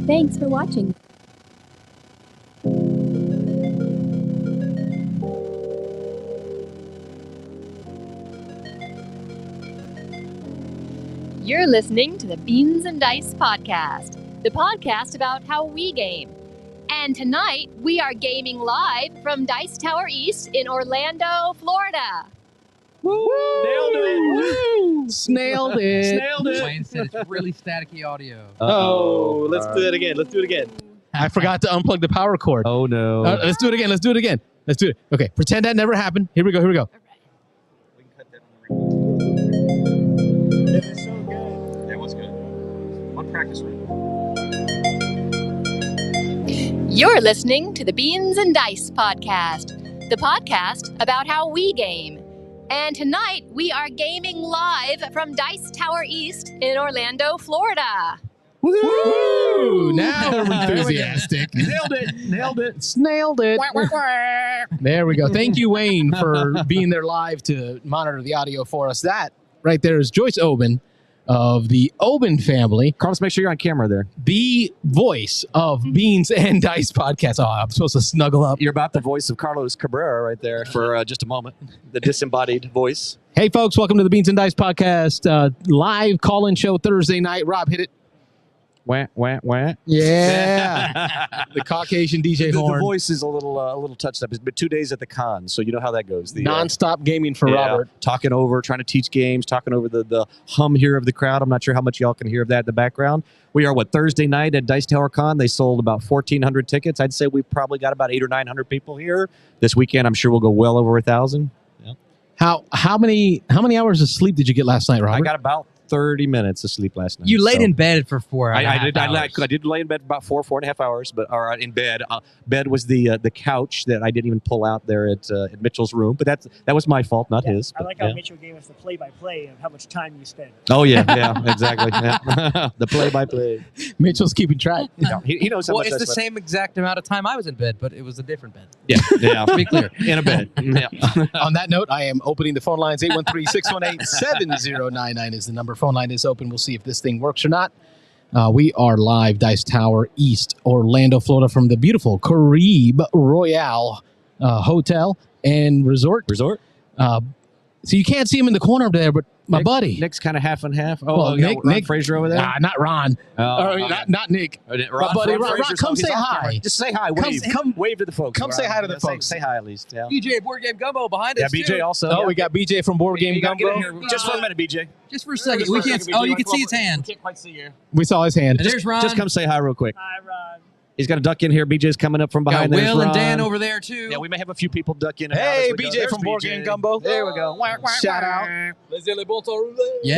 Thanks for watching. You're listening to the Beans and Dice podcast, the podcast about how we game. And tonight, we are gaming live from Dice Tower East in Orlando, Florida. Woo! Nailed it! Woo! Snailed it. Snailed it! Wayne said it's really staticky audio. Oh, let's do it again. Let's do it again. I forgot to unplug the power cord. Oh, no. Let's do it again. Let's do it again. Let's do it. Okay, pretend that never happened. Here we go. Here we go. We can cut that on the record. It was so good. That was good. One practice run. You're listening to the Beans and Dice podcast, the podcast about how we game. And tonight, we are gaming live from Dice Tower East in Orlando, Florida. Woo! Now we're enthusiastic. Nailed it. Nailed it. Snailed it. There we go. Thank you, Wayne, for being there live to monitor the audio for us. That right there is Joyce Oben of the Oben family. Carlos, make sure you're on camera there. The voice of Beans and Dice podcast. Oh, I'm supposed to snuggle up. You're about the voice of Carlos Cabrera right there for just a moment. The disembodied voice. Hey, folks, welcome to the Beans and Dice podcast. Live call-in show Thursday night. Rob, hit it. Wah, wah, wah. Yeah. The Caucasian DJ horn. The voice is a little touched up. It's been 2 days at the con, so you know how that goes. The non-stop gaming for Robert. Talking over, trying to teach games, talking over the hum here of the crowd. I'm not sure how much y'all can hear of that in the background. We are, Thursday night at Dice Tower Con. They sold about 1,400 tickets. I'd say we've probably got about 800 or 900 people here. This weekend, I'm sure we'll go well over 1,000. Yeah. How many hours of sleep did you get last night, Robert? I got about 30 minutes of sleep last night. You laid in bed for 4 hours. I did lay in bed for about 4.5 hours, but in bed. Bed was the couch that I didn't even pull out there at Mitchell's room, but that was my fault, not his. I like how Mitchell gave us the play-by-play of how much time you spend. Oh yeah, exactly. Yeah. The play-by-play. Mitchell's keeping track. Yeah, he knows how much. Well, it's the same exact amount of time I was in bed, but it was a different bed. Yeah. To be clear. In a bed. Yeah. On that note, I am opening the phone lines. 813-618-7099 is the number. Phone line is open. We'll see if this thing works or not. We are live, Dice Tower East, Orlando, Florida, from the beautiful Caribe Royale Hotel and Resort. So you can't see him in the corner over there, but my buddy. Nick's kind of half and half. Nick Fraser over there? Nah, not Ron. Not Nick. Ron, my buddy, Ron, come say hi. Just say hi. Wave to the folks. Come say hi to the folks. Say hi at least. Yeah. BJ, Board Game Gumbo behind us, BJ too. also. Oh, we got BJ from Board Game Gumbo. Just for a minute, BJ. Just for a second. We can't. Oh, you can see his hand. Can't quite see you. We saw his hand. And there's Ron. Just come say hi real quick. Hi, Ron. He's got to duck in here. BJ's coming up from behind. Got Will There's and Dan Ron. over there, too. Yeah, we may have a few people duck in. Hey, and out as we go. BJ There's from Board Game Gumbo. There we go. Shout out. Yeah.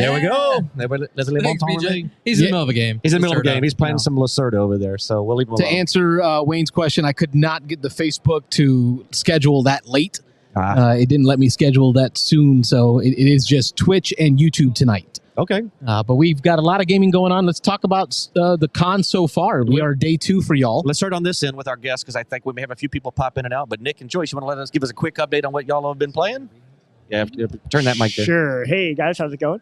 There we go. Thanks, BJ. He's in the middle of a game. He's in the middle of a game. He's playing some Lacerda over there, so we'll leave him alone. To answer Wayne's question, I could not get the Facebook to schedule that late. It didn't let me schedule that soon, so it is just Twitch and YouTube tonight. Okay. But we've got a lot of gaming going on. Let's talk about the con so far. We are day 2 for y'all. Let's start on this end with our guests, because I think we may have a few people pop in and out. But Nick and Joyce, you want to give us a quick update on what y'all have been playing? Yeah, turn that mic there. Sure. Hey, guys, how's it going?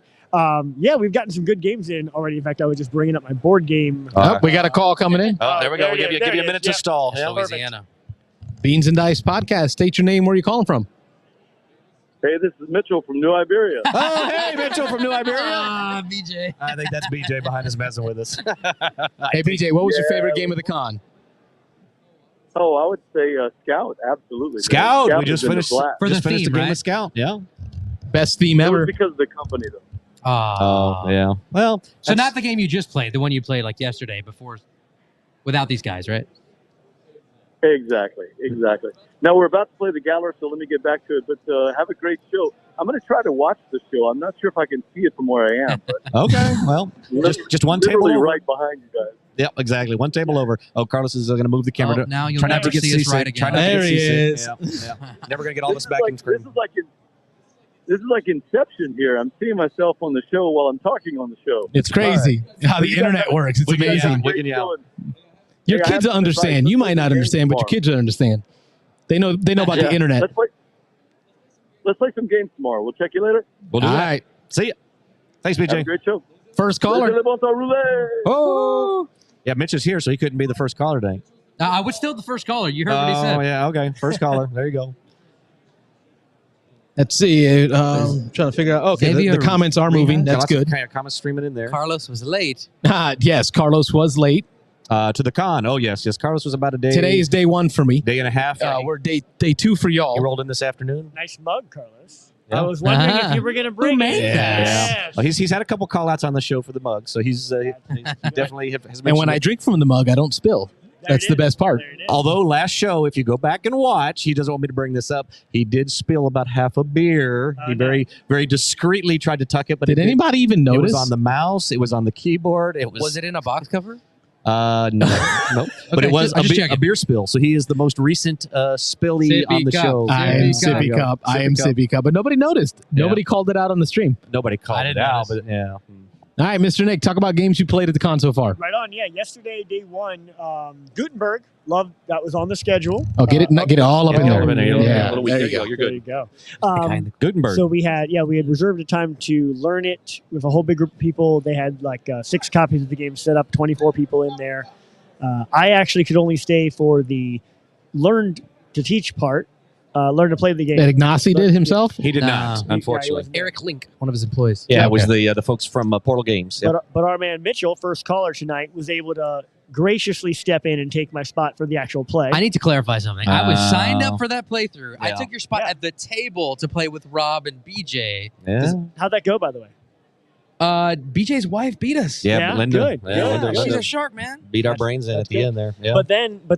We've gotten some good games in already. In fact, I was just bringing up my board game. We got a call coming in. Oh, there we go. There We'll give you a minute to stall. Yeah, Louisiana. Beans and Dice podcast. State your name. Where are you calling from? Hey, this is Mitchell from New Iberia. Oh, hey, Mitchell from New Iberia. BJ. I think that's BJ behind us messing with us. Hey, BJ, what was your favorite game of the con? Oh, I would say Scout, absolutely. Scout. We has just been a finished blast. For the the theme, game right? with Scout. Yeah. Best theme It was ever. because of the company, though. Oh, yeah. Well, So not the game you just played, the one you played like yesterday before, without these guys, right? Exactly. Now, we're about to play the Galler, so let me get back to it. But have a great show. I'm going to try to watch the show. I'm not sure if I can see it from where I am. But okay. Well, just one table literally over. right behind you guys. Yep, exactly. One table over. Oh, Carlos is going to move the camera. Oh, now you'll try not never to get see us seasick. right again. Try not to There get he seasick. is. Yeah. Never going to get all this back in This screen. is like Inception here. I'm seeing myself on the show while I'm talking on the show. It's crazy how the internet works. It's amazing. Wigging you out. Your Hey, I kids have will understand. some You might not advice. understand, but your kids will understand. They know about the internet. Let's play some games tomorrow. We'll check you later. We'll do All that. right. See ya. Thanks, Have a BJ. great show. First caller. Roulette. Oh, Yeah, Mitch is here, so he couldn't be the first caller today. I was still the first caller. You heard what he said. Oh, yeah, okay. First caller. There you go. Let's see. Trying to figure out. Okay, Maybe the comments are moving. That's good. Comments streaming in there. Carlos was late. Yes, Carlos was late. To the con. Oh, yes. Carlos was about a day. Today is day 1 for me. Day and a half. We're day 2 for y'all. You rolled in this afternoon? Nice mug, Carlos. Yeah. I was wondering if you were going to bring it. Yeah. Well, he's had a couple call-outs on the show for the mug, so he's definitely has mentioned And when I it. drink from the mug, I don't spill. That's the best part. Although last show, if you go back and watch, he doesn't want me to bring this up. He did spill about half a beer. He very, very discreetly tried to tuck it, but did anybody even notice? It was on the mouse. It was on the keyboard. Was it in a box cover? No, no. But it was a beer spill. So he is the most recent spilly on the show. I am Sippy Cup. I am Sippy Cup. But nobody noticed. Nobody called it out on the stream. Nobody called it out. But yeah. All right, Mr. Nick, talk about games you played at the con so far. Right on, yeah. Yesterday, day 1, Gutenberg. That was on the schedule. Oh, get it all up in there. Yeah, there you go. You're There good. you go. Gutenberg. So we had reserved a time to learn it with a whole big group of people. They had 6 copies of the game set up, 24 people in there. I actually could only stay for the learn to teach part, learn to play the game. That Ignacy did himself? He did not, unfortunately. Eric Link, one of his employees. Yeah, it was the folks from Portal Games. Yeah. But our man Mitchell, first caller tonight, was able to graciously step in and take my spot for the actual play. I need to clarify something. I was signed up for that playthrough. I Yeah. took your spot at the table to play with Rob and BJ. Yeah. How'd that go, by the way? BJ's wife beat us. Yeah, Yeah? Linda. Good, Yeah, good. Linda She's a shark, man. beat our That's- brains in that's at the good. end there. Yeah. But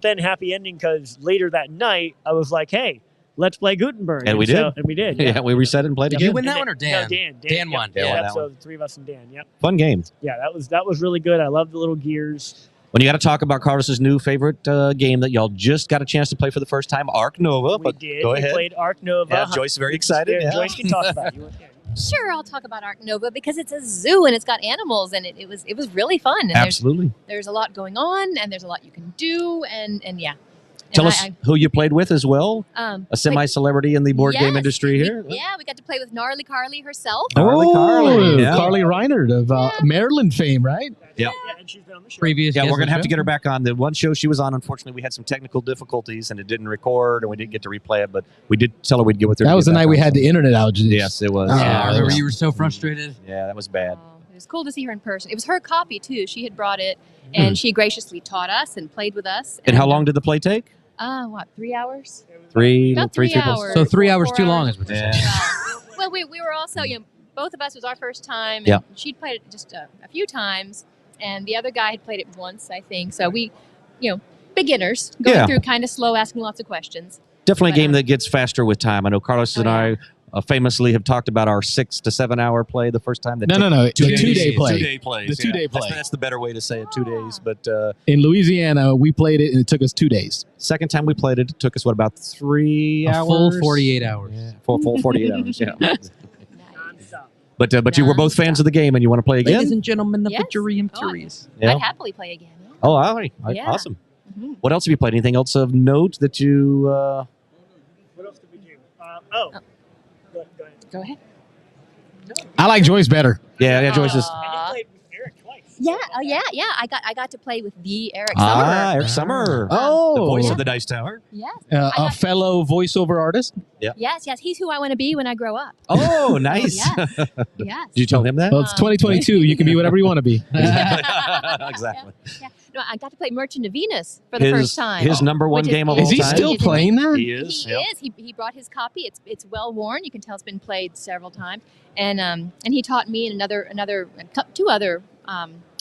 then happy ending because later that night I was like, hey, let's play Gutenberg. And we did. And we did. yeah, we reset it and played Yeah. again. You win that And one or then- Dan? No, Dan. Dan won. Dan won Yeah, that so one. the 3 of us and Dan. Yep. Fun game. Yeah, that was really good. I love the little gears. When you got to talk about Carlos's new favorite game that y'all just got a chance to play for the first time, Ark Nova. We But did. go We ahead. played Ark Nova. Yeah, Joyce is very excited. Yeah. Joyce can talk about it. Sure, I'll talk about Ark Nova because it's a zoo and it's got animals and it was really fun. And Absolutely. there's a lot going on and there's a lot you can do and yeah. Tell And us who you played with as well. A semi-celebrity in the board game yes, industry here. we got to play with Gnarly Carly herself. Carly. Yeah. Carly Reinhardt of Maryland fame, right? Yeah. And she's been on the show. Previous. Yeah, guest we're going to on have the to get her show? back on. The one show she was on, unfortunately, we had some technical difficulties and it didn't record and we didn't get to replay it, but we did tell her we'd get with her. That to was get the back night we on. had the internet outages. Yes, it was. Oh, Yeah, I that remember was- you were so frustrated. Yeah, that was bad. It was cool to see her in person. It was her copy too. She had brought it and she graciously taught us and played with us. And how long did the play take? 3 hours? About About 3 3 people. hours. So 3 hours 4 too long is what you're Yeah. saying. Well, we were also, both of us was our first time. And Yeah. she'd played it just a few times, and the other guy had played it once, I think. So we, beginners going Yeah. through kind of slow, asking lots of questions. Definitely a But, game that gets faster with time. I know Carlos and I famously have talked about our 6 to 7 hour play the first time. That No. took The 2 2-day days. play. 2-day plays. The 2-day play. That's the better way to say it. 2 days. But In Louisiana, we played it and it took us 2 days. second time we played it, it took us about 3 A hours? full 48 hours. Yeah, full 48 hours. Yeah. Nice. Nonstop. But you were both fans of the game and you want to play again? Ladies and gentlemen of Yes. the jury and Oh, curious. Yeah. I'd happily play again. Yeah. Oh, all right. Yeah. Awesome. Mhm. What else have you played? Anything else of note that you? What else did we do? Go ahead. Go ahead. I like Joyce better. Yeah, Joyce is. And you played with Eric twice. Yeah. Oh, yeah. I got to play with the Eric Summer. Eric Summer. Oh. The voice Yeah. of the Dice Tower. Yes. A fellow voiceover artist. Yes. He's who I want to be when I grow up. Oh, nice. Yes. Yes. Did you tell him that? Well, it's 2022. You can be whatever you want to be. Exactly. Yeah. No, I got to play Merchant of Venus for the first time. His number one Which game of all Is he time. still playing that? He is. He Yep. is. He brought his copy. It's well worn. You can tell it's been played several times. And he taught me and two other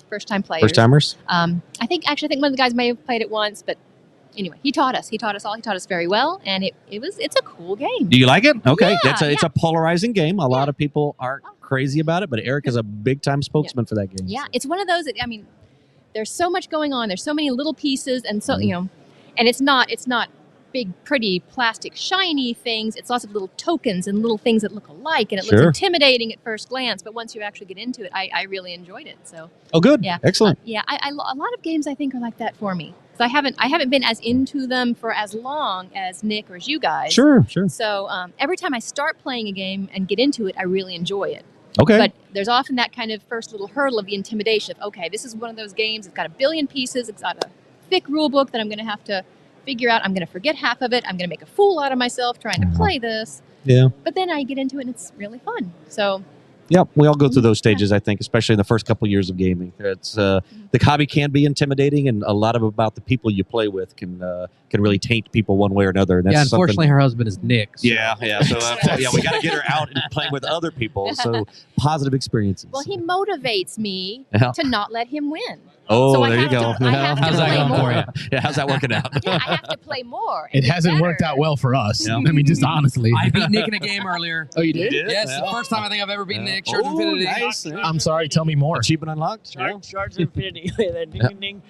first time players. First timers. I think one of the guys may have played it once, but anyway, he taught us. He taught us all. He taught us very well, and it's a cool game. Do you like it? Okay, Yeah, it's a polarizing game. A lot of people aren't crazy about it, but Eric is a big time spokesman for that game. Yeah, so. it's one of those. There's so much going on. There's so many little pieces, and so and it's not big, pretty, plastic, shiny things. It's lots of little tokens and little things that look alike, and it Sure. looks intimidating at first glance. But once you actually get into it, I really enjoyed it. So Oh, good. yeah, Excellent. a lot of games I think are like that for me. So I haven't been as into them for as long as Nick or as you guys. Sure. So every time I start playing a game and get into it, I really enjoy it. Okay. But there's often that kind of first little hurdle of the intimidation of, okay, this is one of those games. It's got a billion pieces. It's got a thick rule book that I'm going to have to figure out. I'm going to forget half of it. I'm going to make a fool out of myself trying to play this. Yeah. But then I get into it and it's really fun. So Yep, we all go through those stages, I think, especially in the first couple years of gaming. It's the hobby can be intimidating, and a lot of about the people you play with can really taint people one way or another. And that's unfortunately, her husband is Nick. So. Yeah. So we got to get her out and playing with other people. So positive experiences. Well, he motivates me Yeah. to not let him win. Oh, So I there you have go. to- I have to How's that play going more. for you? Yeah, how's that working out? Yeah, I have to play more. and It get hasn't worked better. out well for us. Yeah. I mean, just honestly. I beat Nick in a game earlier. Oh, you did? Yes, Yeah. the first time I think I've ever beaten Yeah. Nick. Shards of Oh, Infinity. nice. I'm sorry. Tell me more. Achievement unlocked. Yeah. Shards of Infinity. Ding, ding, ding.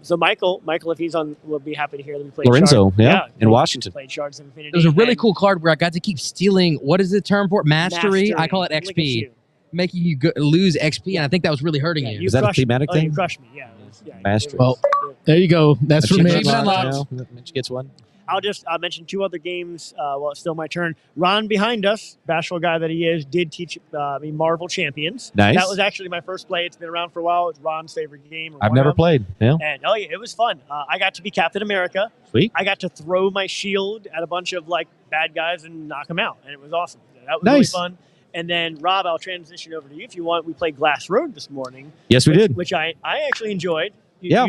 So Michael, if he's on, we'll be happy to hear that we played Lorenzo, Shards. in Washington. Played Shards of Infinity. There was a really and cool card where I got to keep stealing. What is the term for it? Mastery. I call it Look at XP, you. making you lose XP, and I think that was really hurting Yeah, you. you Is that a crushed- thematic You thing? crushed me. Yeah. Mastery. Well, there you go. That's from Achievement Mitch. unlocked. Yeah. Mitch gets one. I'll mention two other games. Well, it's still my turn. Ron behind us, bashful guy that he is, did teach me Marvel Champions. Nice. That was actually my first play. It's been around for a while. It's Ron's favorite game. or I've one never of them. played. Yeah. And yeah, it was fun. I got to be Captain America. Sweet. I got to throw my shield at a bunch of bad guys and knock them out, and it was awesome. That was Nice. really fun. And then Rob, I'll transition over to you if you want. We played Glass Road this morning. Yes, we did. which I actually enjoyed. Yeah.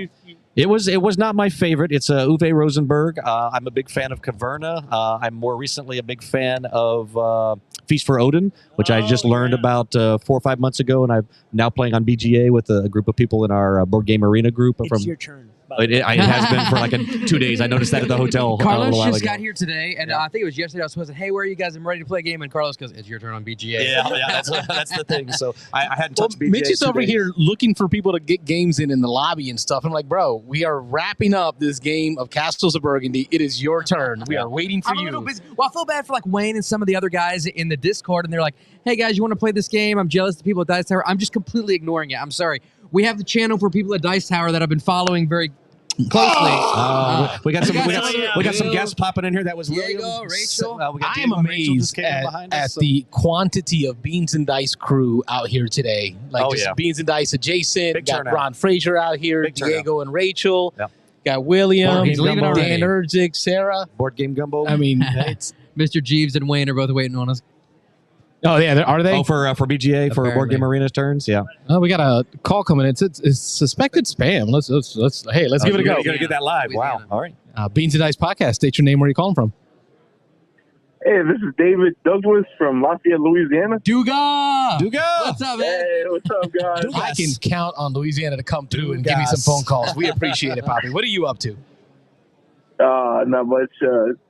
It was not my favorite. It's Uwe Rosenberg. I'm a big fan of Caverna. I'm more recently a big fan of Feast for Odin, which I just learned about 4 or 5 months ago, and I'm now playing on BGA with a group of people in our board game arena group. It's your turn. It has been for 2 days. I noticed that at the hotel. a Carlos little while just ago. got here today, and I think it was yesterday. I was supposed to, hey, where are you guys? I'm ready to play a game. And Carlos goes, it's your turn on BGA. Yeah, that's the thing. So I hadn't Well, touched BGA. Mitch is 2 over days. here looking for people to get games in the lobby and stuff. I'm like, bro, we are wrapping up this game of Castles of Burgundy. It is your turn. We are waiting for I'm a little you. busy. Well, I feel bad for Wayne and some of the other guys in the Discord, and they're like, hey, guys, you want to play this game? I'm jealous of the people at Dice Tower. I'm just completely ignoring it. I'm sorry. We have the channel for people at Dice Tower that I've been following very closely. We got some guests popping in here. That was There you William. go, Rachel. We got I am Dave and Rachel just amazed came in behind us, at so- the quantity of Beans and Dice crew out here today. Oh, yeah. Beans and Dice adjacent. Big Got turnout. Ron Frazier out here, Big turnout. Diego and Rachel. Yep. Got William, He's leaving Dan already. Urzik, Sarah. Board game gumbo. I mean, it's Mr. Jeeves and Wayne are both waiting on us. oh yeah, are they? for BGA for Board Apparently. Game Arena's turns. Yeah. Oh, we got a call coming in. It's suspected spam. Let's give it a go. You're gonna get that live. Wow. Louisiana. All right. Beans and Dice podcast. State your name. Where you calling from? Hey, this is David Douglas from Lafayette, Louisiana. Duga! Duga. What's up, man? Hey, what's up, guys? I can count on Louisiana to come through and give me some phone calls. We appreciate it, Poppy. What are you up to? Not much.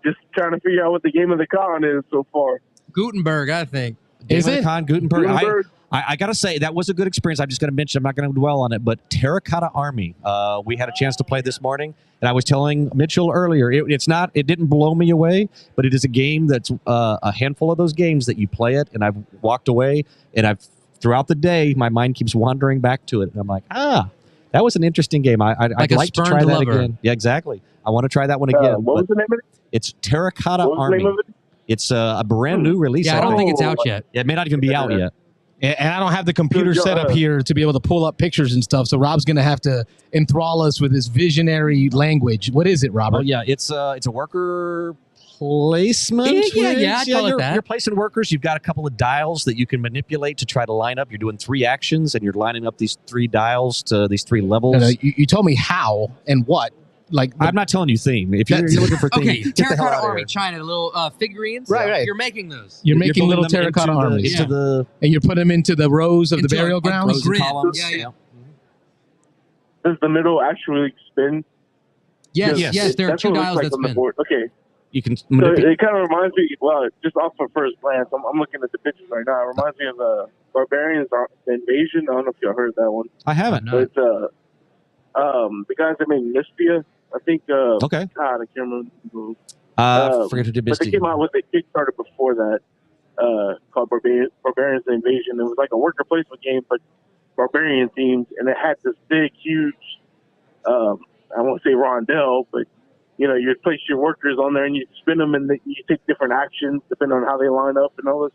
Just trying to figure out what the game of the con is so far. Gutenberg, I think. Is Game of it? the Con, Gutenberg. Gutenberg? I got to say, that was a good experience. I'm just going to mention, I'm not going to dwell on it, but Terracotta Army. We had a chance to play this morning, and I was telling Mitchell earlier, it didn't blow me away, but it is a game that's a handful of those games that you play it, and I've walked away, and throughout the day, my mind keeps wandering back to it. And I'm like, that was an interesting game. I'd Like a like to try spurned that lover. again. Yeah, exactly. I want to try that one again. What was but the name of it? it's Terracotta What was the Army. name of it? It's a brand new release. Yeah, I don't think it's Oh. out yet. Yeah, it may not even be out yet. And I don't have the computer Good set up job. here to be able to pull up pictures and stuff. So Rob's going to have to enthrall us with his visionary language. What is it, Oh Robert? yeah, it's a worker placement. Yeah, I'd call it that. You're placing workers. You've got a couple of dials that you can manipulate to try to line up. You're doing 3 actions, and you're lining up these 3 dials to these 3 levels. No, you told me how and what. Like I'm not telling you theme. If you're looking for theme, Okay, get the hell Terracotta out of Army, here. China, little figurines. Right. You're making those. you're making building little them terracotta into armies, into the and you're putting them into the rows of the Into burial a grounds. rows and grid. columns. Yeah. Does the middle actually spin? Yes, there are That's 2 what it looks dials like that on the spin. board. Okay. You can So manipulate. it kind of reminds me, well, just off of first glance, I'm looking at the pictures right now. It reminds me of the Barbarians Invasion. I don't know if y'all heard that one. I haven't. No. But it's the guys that made Myspia, I think. Okay. God, I can't remember. Forget who did But they Misty. came out with a Kickstarter before that called Barbarians Invasion. It was like a worker placement game, but barbarian themed, and it had this big, huge, I won't say rondelle, but you place your workers on there and you spin them, and you take different actions depending on how they line up and all this.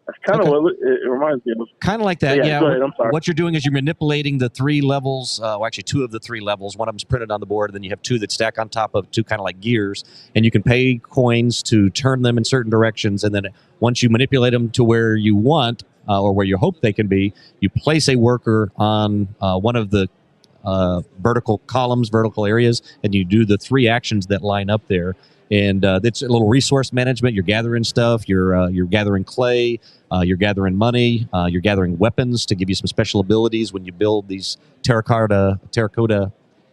That's kind of what it reminds me of. Kind of like that, yeah. Go ahead, I'm sorry. What you're doing is you're manipulating the 3 levels, well, actually 2 of the 3 levels. One of them's printed on the board, and then you have 2 that stack on top of 2 kind of like gears, and you can pay coins to turn them in certain directions, and then once you manipulate them to where you want or where you hope they can be, you place a worker on one of the vertical columns, vertical areas, and you do the 3 actions that line up there. And it's a little resource management. You're gathering stuff. You're gathering clay. You're gathering money. You're gathering weapons to give you some special abilities when you build these terracotta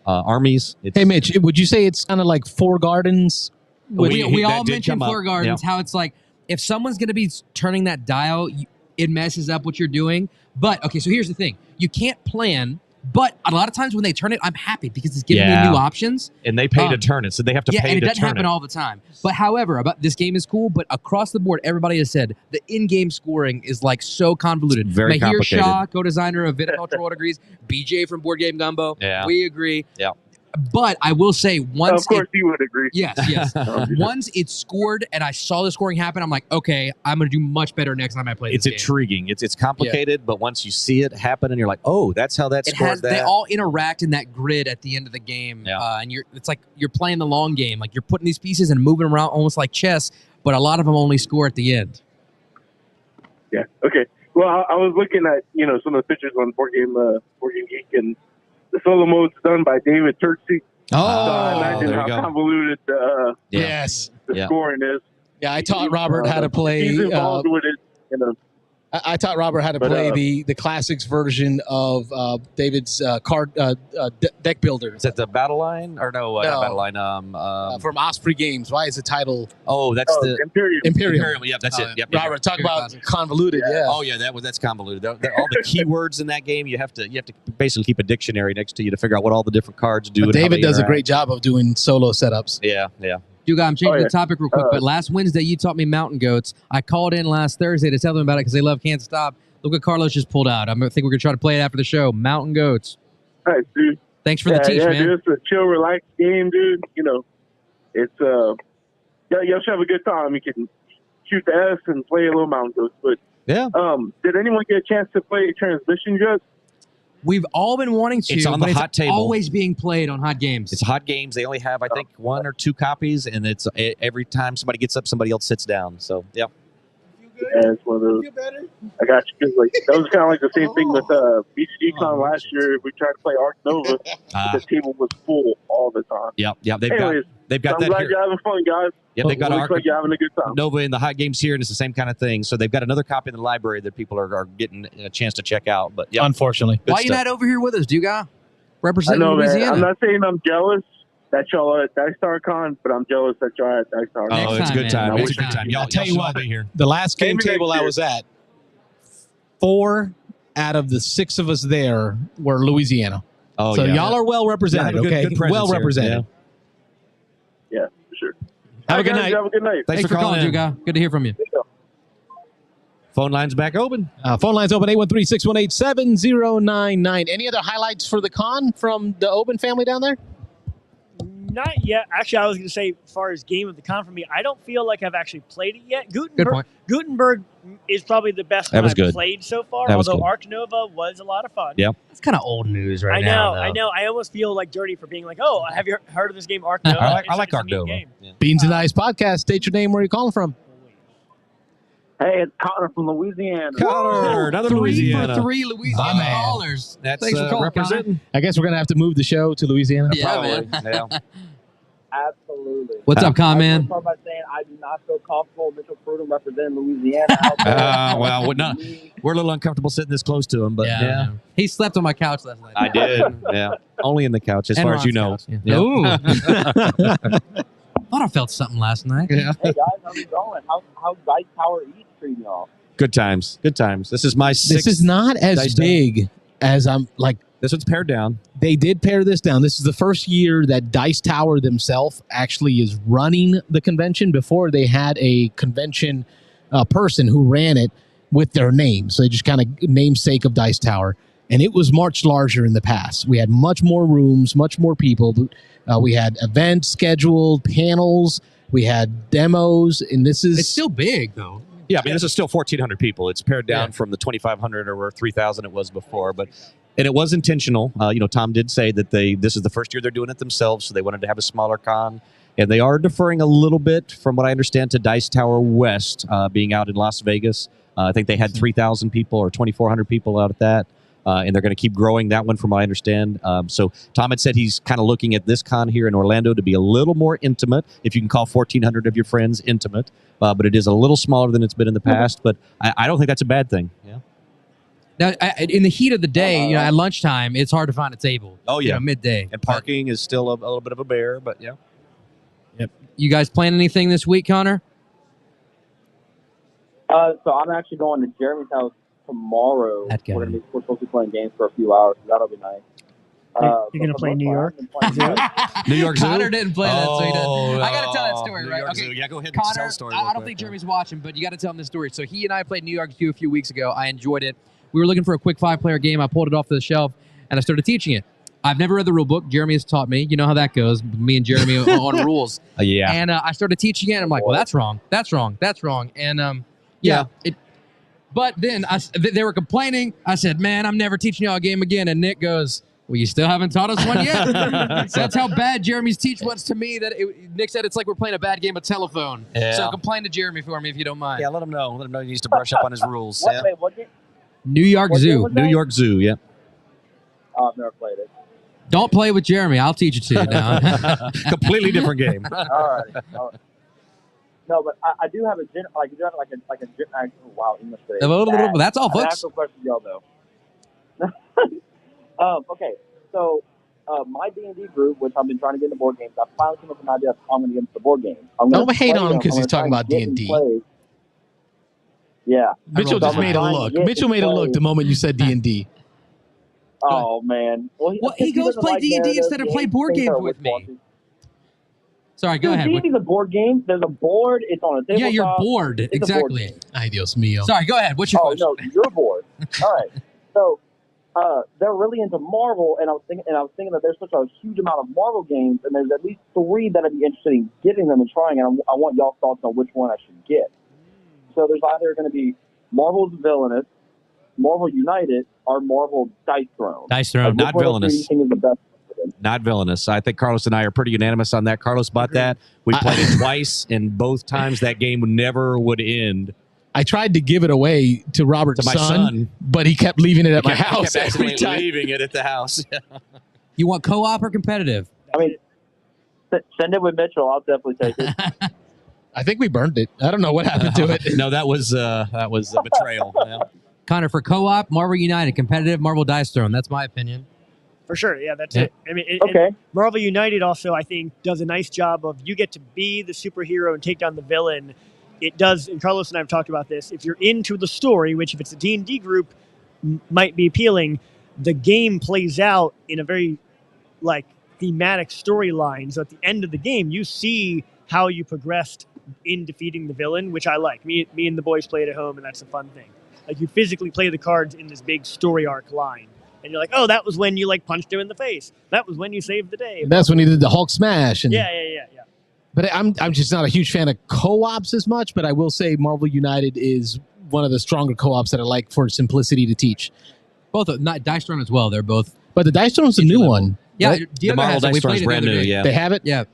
armies. Hey, Mitch, would you say it's kind of like Four Gardens? We all mentioned Four Gardens, how it's like if someone's going to be turning that dial, it messes up what you're doing. But, okay, so here's the thing. You can't plan. But a lot of times when they turn it, I'm happy because it's giving me new options. And they pay to turn it, so they have to pay to turn it. Yeah, and it doesn't happen all the time. But however, this game is cool, but across the board, everybody has said the in-game scoring is like so convoluted. Very complicated. Mahir Shah, co-designer of Viticultural agrees. BJ from Board Game Gumbo. Yeah. We agree. Yeah. But I will say once... Of course you would agree. Yes. Once it's scored and I saw the scoring happen, I'm like, okay, I'm going to do much better next time I play this game. It's intriguing. It's complicated, but once you see it happen and you're like, oh, that's how that scored that. They all interact in that grid at the end of the game. And it's like you're playing the long game. Like you're putting these pieces and moving around almost like chess, but a lot of them only score at the end. Yeah. Okay. Well, I was looking at, some of the pictures on Board Game Geek, and the solo mode's done by David Turksey. Oh, I imagine how convoluted the scoring is. Yeah, I taught Robert how to play. He's involved with it. I taught Robert how to play the classics version of David's card deck builder. Is that the Battle Line? Or no, not Battle Line. From Osprey Games. Why is the title? Oh, that's the Imperium. Yeah, that's it. Yep, Robert, talk about convoluted. Yeah. Oh yeah, that's convoluted. All the keywords in that game, you have to basically keep a dictionary next to you to figure out what all the different cards do. But David does a great job of doing solo setups. Yeah. Duga, I'm changing the topic real quick, but last Wednesday you taught me mountain goats. I called in last Thursday to tell them about it because they love Can't Stop. Look what Carlos just pulled out. I think we're going to try to play it after the show. Mountain goats. All right, dude. Thanks for the teach, man. Dude, it's a chill, relaxed game, dude. It's y'all should have a good time. You can shoot the S and play a little mountain goats. But did anyone get a chance to play Transmission yet? We've all been wanting to. It's on the hot table. Always being played on Hot Games. It's Hot Games. They only have, I think, 1 or 2 copies, and it's every time somebody gets up, somebody else sits down. So, yeah. Yeah, it's one of those. I got you. Cause that was kind of like the same thing with BCGCon last year. We tried to play Arc Nova. The table was full all the time. Yep. They've got I'm that glad here. you're having fun, guys. Yeah, they've got looks like you're having a good time. Nova in the Hot Games here, and it's the same kind of thing. So they've got another copy in the library that people are getting a chance to check out. But unfortunately, why are you not over here with us, Duga? Representing Louisiana. Man. I'm not saying I'm jealous that y'all are at Dice Tower Con, but I'm jealous that y'all are at Dice Tower Con. Oh, it's a good time. It's a good time. I'll tell you what, the last game table I was at, 4 out of the 6 of us there were Louisiana. Oh, so y'all are well represented, okay? Well represented. Yeah, for sure. Have a good night. Have a good night. Thanks for calling, Duga. Good to hear from you. Phone line's back open. Phone line's open, 813-618-7099. Any other highlights for the con from the Oben family down there? Not yet. Actually, I was going to say, as far as game of the con for me, I don't feel like I've actually played it yet. Gutenberg is probably the best one I've played so far, although Arc Nova was a lot of fun. Yeah. It's kind of old news right now. I know. I almost feel like dirty for being like, oh, have you heard of this game, Arc Nova? I like Arc Nova. Yeah. Beans and Ice Podcast. State your name. Where are you calling from? Hey, it's Connor from Louisiana. Connor, another 3 Louisiana. for 3 Louisiana callers. That's Thanks for calling, representing. I guess we're going to have to move the show to Louisiana. Yeah, man. Yeah. Absolutely. What's up, Con Man? I start by saying I do not feel comfortable Mitchell Prudhomme representing Louisiana out there. Well, we're a little uncomfortable sitting this close to him, but yeah. He slept on my couch last night. I did. Yeah. Only in the couch, as far as you know. Yeah. Ooh. Thought I felt something last night. Yeah. Hey, guys, how's it going? How's Dice Tower East treating y'all? Good times. Good times. This is my 6th. This is not as big as I'm like. This one's pared down. They did pare this down. This is the first year that Dice Tower themselves actually is running the convention. Before they had a convention person who ran it with their name. So they just kind of namesake of Dice Tower. And it was much larger in the past. We had much more rooms, much more people. We had events scheduled, panels. We had demos. And this is... It's still big, though. Yeah, I mean, this is still 1,400 people. It's pared down from the 2,500 or 3,000 it was before, and it was intentional. Tom did say that this is the first year they're doing it themselves, so they wanted to have a smaller con, and they are deferring a little bit, from what I understand, to Dice Tower West being out in Las Vegas. I think they had 3,000 people or 2,400 people out at that. And they're going to keep growing that one, from what I understand. So Tom had said he's kind of looking at this con here in Orlando to be a little more intimate, if you can call 1,400 of your friends intimate. But it is a little smaller than it's been in the past. But I don't think that's a bad thing. Yeah. Now, in the heat of the day, at lunchtime, it's hard to find a table. Oh, yeah. Midday. And parking is still a little bit of a bear, but yeah. Yep. You guys plan anything this week, Connor? So I'm actually going to Jeremy's house tomorrow. We're supposed to be playing games for a few hours. So that'll be nice. You're going to play New York? New York Zoo? Connor didn't play that, so he doesn't. I got to tell that story, right? Okay. Zoo. Yeah, go ahead Connor, and tell the story. I don't think Jeremy's watching, but you got to tell him this story. So he and I played New York Zoo a few weeks ago. I enjoyed it. We were looking for a quick 5-player game. I pulled it off the shelf, and I started teaching it. I've never read the rule book. Jeremy has taught me. You know how that goes. Me and Jeremy on rules. Yeah. And I started teaching it, and I'm like, well, that's wrong. That's wrong. That's wrong. And but then they were complaining. I said, man, I'm never teaching y'all a game again. And Nick goes, well, you still haven't taught us one yet. So that's how bad Jeremy's teach was to me. Nick said it's like we're playing a bad game of telephone. Yeah. So complain to Jeremy for me if you don't mind. Yeah, let him know. Let him know he needs to brush up on his rules. What game? New York Zoo. New York Zoo, yeah. Oh, I've never played it. Don't play with Jeremy. I'll teach it to you now. Completely different game. All right. No, but I do have a gym. Like, you have like a gym. Wow, English today. That's all, I have folks. a question for y'all though. Okay, so my D&D group, which I've been trying to get into board games, I finally came up with an idea of how I'm going to get into the board games. Don't hate on him because he's talking about D&D. Yeah. Mitchell just made a look. Mitchell made a look the moment you said D&D. Oh, man. Well, he goes play D&D instead of play board games with me. Sorry, go ahead. D&D's a board game. There's a board. It's on a tabletop. Yeah, you're bored. Exactly. Ay, Dios mío. Sorry, go ahead. What's your question? Oh, no, you're bored. All right. So they're really into Marvel, and I was thinking that there's such a huge amount of Marvel games, and there's at least 3 that I'd be interested in getting them and trying, and I want y'all's thoughts on which one I should get. So there's either going to be Marvel's Villainous, Marvel United, or Marvel Dice Throne. Dice Throne. Not Villainous. Is the best? Not Villainous. I think Carlos and I are pretty unanimous on that. Carlos bought that. We played it twice, and both times that game never would end. I tried to give it away to Robert's son, but he kept leaving it at my house every time. Leaving it at the house. You want co-op or competitive? I mean, send it with Mitchell. I'll definitely take it. I think we burned it. I don't know what happened to it. No, that was a betrayal. Yeah. Connor, for co-op, Marvel United, competitive, Marvel Dice Throne. That's my opinion. For sure, yeah, that's it. I mean, okay. And Marvel United also, I think, does a nice job of you get to be the superhero and take down the villain. It does, and Carlos and I have talked about this. If you're into the story, which if it's a D&D group might be appealing, the game plays out in a very thematic storyline. So at the end of the game, you see how you progressed in defeating the villain, which I like. Me and the boys play it at home, and that's a fun thing. Like you physically play the cards in this big story arc line. And you're like, oh, that was when you punched him in the face. That was when you saved the day. That's when he did the Hulk smash. And, yeah. But I'm just not a huge fan of co-ops as much. But I will say Marvel United is one of the stronger co-ops that I like for simplicity to teach. Both not Dice Throne as well. They're both. But the Dice Throne's a new one. Yeah, right? The Marvel Dice Throne's brand new. Yeah, they have it. Yeah.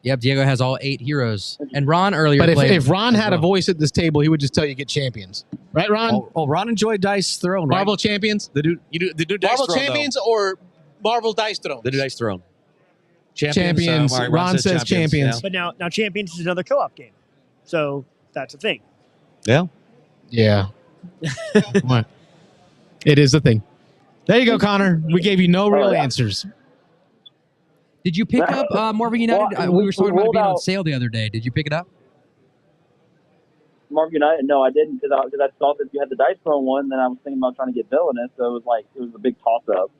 Yep, Diego has all 8 heroes. And Ron earlier But played if Ron had a voice at this table, he would just tell you get champions. Right, Ron? Oh, Ron enjoyed Dice Throne, right? Marvel champions? They do Dice Marvel Throne, champions or Marvel Dice Throne? They do Dice Throne. Champions. All right, Ron says champions. But now Champions is another co-op game. So that's a thing. Yeah. Yeah. What? It is a thing. There you go, Connor. We gave you no real answers. Did you pick up Marvel United? Well, we were talking about it being on out sale the other day. Did you pick it up? Marvel United? No, I didn't because I saw that you had the Dice Throne one. Then I was thinking about trying to get Villainous, so it was a big toss-up.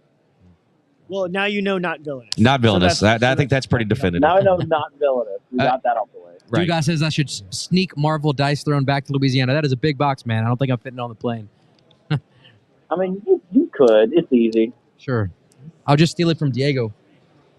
Well, now you know not Villainous. Not Villainous. I think that's pretty definitive. Now I know not Villainous. We got that out the way. Right. Dude says I should sneak Marvel Dice Throne back to Louisiana. That is a big box, man. I don't think I'm fitting on the plane. I mean, you could. It's easy. Sure. I'll just steal it from Diego.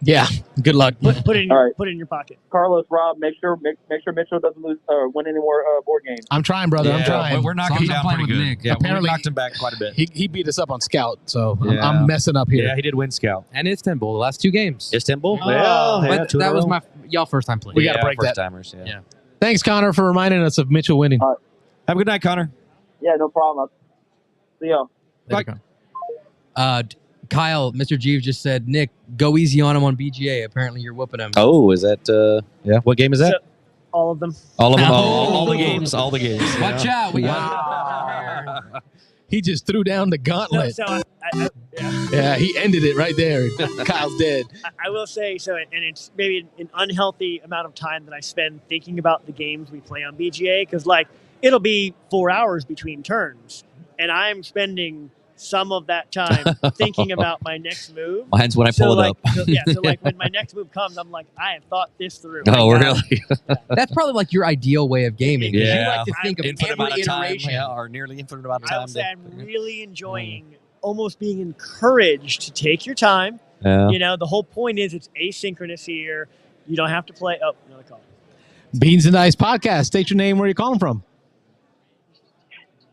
Yeah. Good luck. Put it in All right. put it in your pocket. Carlos, Rob, make sure Mitchell doesn't lose win any more board games. I'm trying, brother. I'm trying. We're knocking him As long as I'm down playing pretty with good. Nick. Yeah, Apparently- we knocked him back quite a bit. He beat us up on Scout, so Yeah. I'm messing up here. Yeah, he did win Scout. And Istanbul, the last 2 games. Istanbul? Oh, Well, yeah, But 2 in a that was row. y'all first time playing. We gotta break first that. timers. Yeah. Yeah. Thanks, Connor, for reminding us of Mitchell winning. Have a good night, Connor. Yeah, no problem. See y'all. There you go. Kyle, Mr. Jeeves just said, Nick, go easy on him on BGA. Apparently you're whooping him. Oh, is that? Yeah. What game is that? All of them. All of them. Oh. All the games. All the games. Watch out. We Wow. got He just threw down the No, gauntlet. so yeah. Yeah, he ended it right there. Kyle's dead. I will say so, and it's maybe an unhealthy amount of time that I spend thinking about the games we play on BGA because, like, it'll be 4 hours between turns, and I'm spending some of that time thinking about my next move. Mine's when I So pull it like, up. so like when my next move comes, I'm like, I have thought this through. Oh, I got really? That's probably like your ideal way of gaming. 'cause Yeah. You like to think of Infinite amount every of time, iteration. yeah, or nearly infinite amount of I time. will say I'm really enjoying almost being encouraged to take your time. Yeah. You know, the whole point is it's asynchronous here. You don't have to play. Oh, another call. Beans and Dice Podcast. State your name, where you're calling from.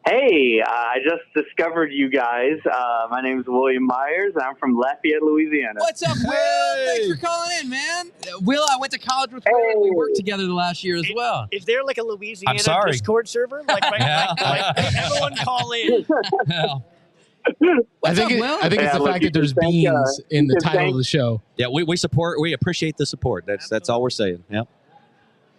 Hey, I just discovered you guys. My name is William Myers, and I'm from Lafayette, Louisiana. What's up, Will? Thanks for calling in, man. Will, I went to college with Will, and we worked together the last year as well. Is there like a Louisiana sorry. Discord server? Like everyone call in. I think, Will? I think it's Yeah, the look, fact you that there's can thank, beans in the you can title thank- of the show. Yeah, we support. We appreciate the support. That's all we're saying. Yeah.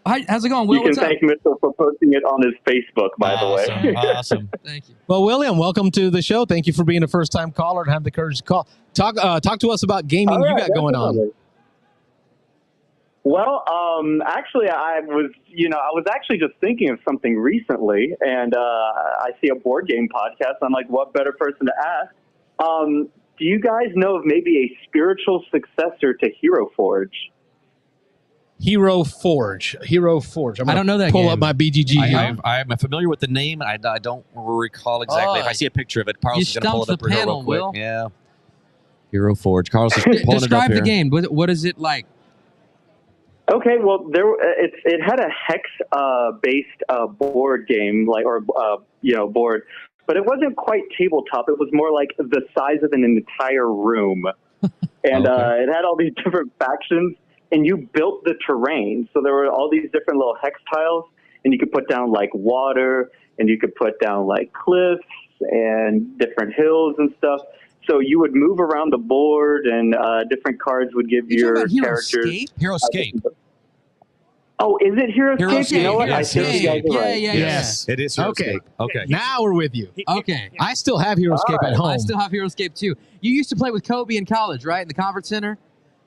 Hi, how's it going, Will? You can What's up? thank Mitchell for posting it on his Facebook, by the way. Awesome. Thank you. Well, William, welcome to the show. Thank you for being a first-time caller and have the courage to call. Talk to us about gaming All you right, got going on. definitely. Well, actually, I was actually just thinking of something recently, and I see a board game podcast. I'm like, what better person to ask? Do you guys know of maybe a spiritual successor to Hero Forge? Hero Forge. I'm I don't know that pull game. up my BGG here. I'm familiar with the name. I don't recall exactly. If I see a picture of it, Carlos you is going to pull it stumped up the real panel, quick. Will. Yeah. Hero Forge. Carlos is pulling it up Describe here. the game. What is it like? Okay, well, it had a hex based board game, board, but it wasn't quite tabletop. It was more like the size of an entire room, and it had all these different factions, and you built the terrain. So there were all these different little hex tiles, and you could put down like water, and you could put down like cliffs and different hills and stuff. So you would move around the board, and different cards would give You your talking about characters. HeroScape? Hero Escape. Oh, is it HeroScape? You know what? I think you guys are right. Yeah. Yes. It is Hero Okay. Escape. Okay. Now we're with you. Okay. I still have HeroScape at home. I still have HeroScape too. You used to play with Kobe in college, right? In the conference center?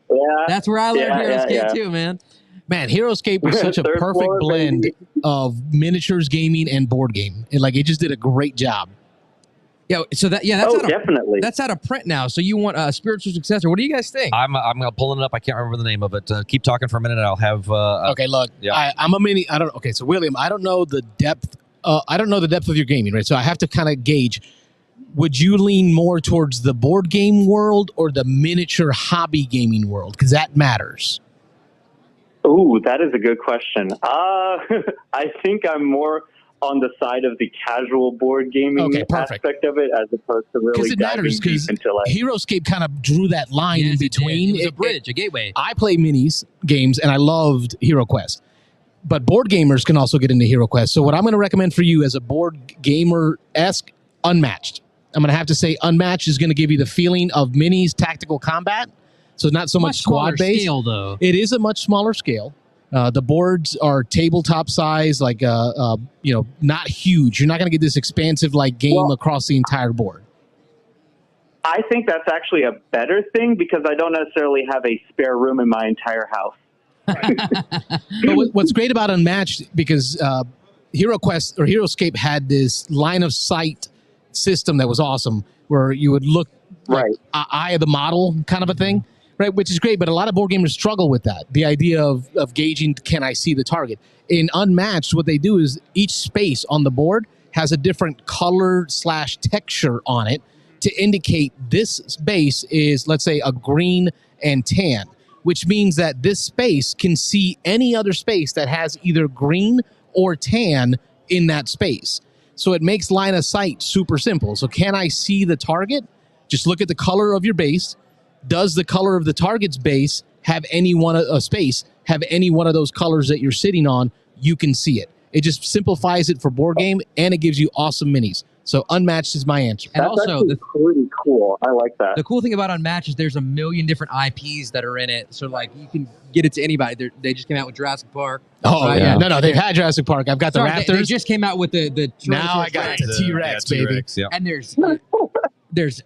Yeah. That's where I learned HeroScape yeah. too, man. Man, HeroScape was such a Third perfect floor, blend baby. of miniatures gaming and board game. It just did a great job. Yeah, so that's Definitely. that's out of print now. So you want a spiritual successor. What do you guys think? I'm pulling it up. I can't remember the name of it. Keep talking for a minute. I'll have. Okay, look, yeah. I'm a mini. I don't. Okay, so William, I don't know the depth. I don't know the depth of your gaming, right? So I have to kind of gauge. Would you lean more towards the board game world or the miniature hobby gaming world? Because that matters. Ooh, that is a good question. I think I'm more on the side of the casual board gaming aspect of it, as opposed to really it diving matters, deep into like. HeroScape kind of drew that line in Yes, it did. between. It was a bridge, a gateway. I play minis games, and I loved HeroQuest. But board gamers can also get into HeroQuest. So what I'm going to recommend for you as a board gamer-esque, Unmatched. I'm going to have to say Unmatched is going to give you the feeling of minis tactical combat. So not so much smaller squad-based. scale, though. It is a much smaller scale. The boards are tabletop size, not huge. You're not going to get this expansive game across the entire board. I think that's actually a better thing because I don't necessarily have a spare room in my entire house. But what's great about Unmatched, because HeroQuest or HeroScape had this line of sight system that was awesome, where you would look eye of the model kind of a thing. Right, which is great, but a lot of board gamers struggle with that. The idea of gauging, can I see the target? In Unmatched, what they do is each space on the board has a different color/texture on it to indicate this space is, let's say, a green and tan. which means that this space can see any other space that has either green or tan in that space. So it makes line of sight super simple. So can I see the target? Just look at the color of your base. Does the color of the target's base have any one of those colors that you're sitting on? You can see it. It just simplifies it for board game, and it gives you awesome minis. So Unmatched is my answer. And That's also, actually pretty cool. I like that. the cool thing about Unmatched is there's a million different IPs that are in it. So, like, you can get it to anybody. They just came out with Jurassic Park. Oh, Right, yeah. yeah. No, they've had Jurassic Park. I've got the Sorry, Raptors. They just came out with the Now I got the T-Rex, baby. T-Rex, yeah. And there's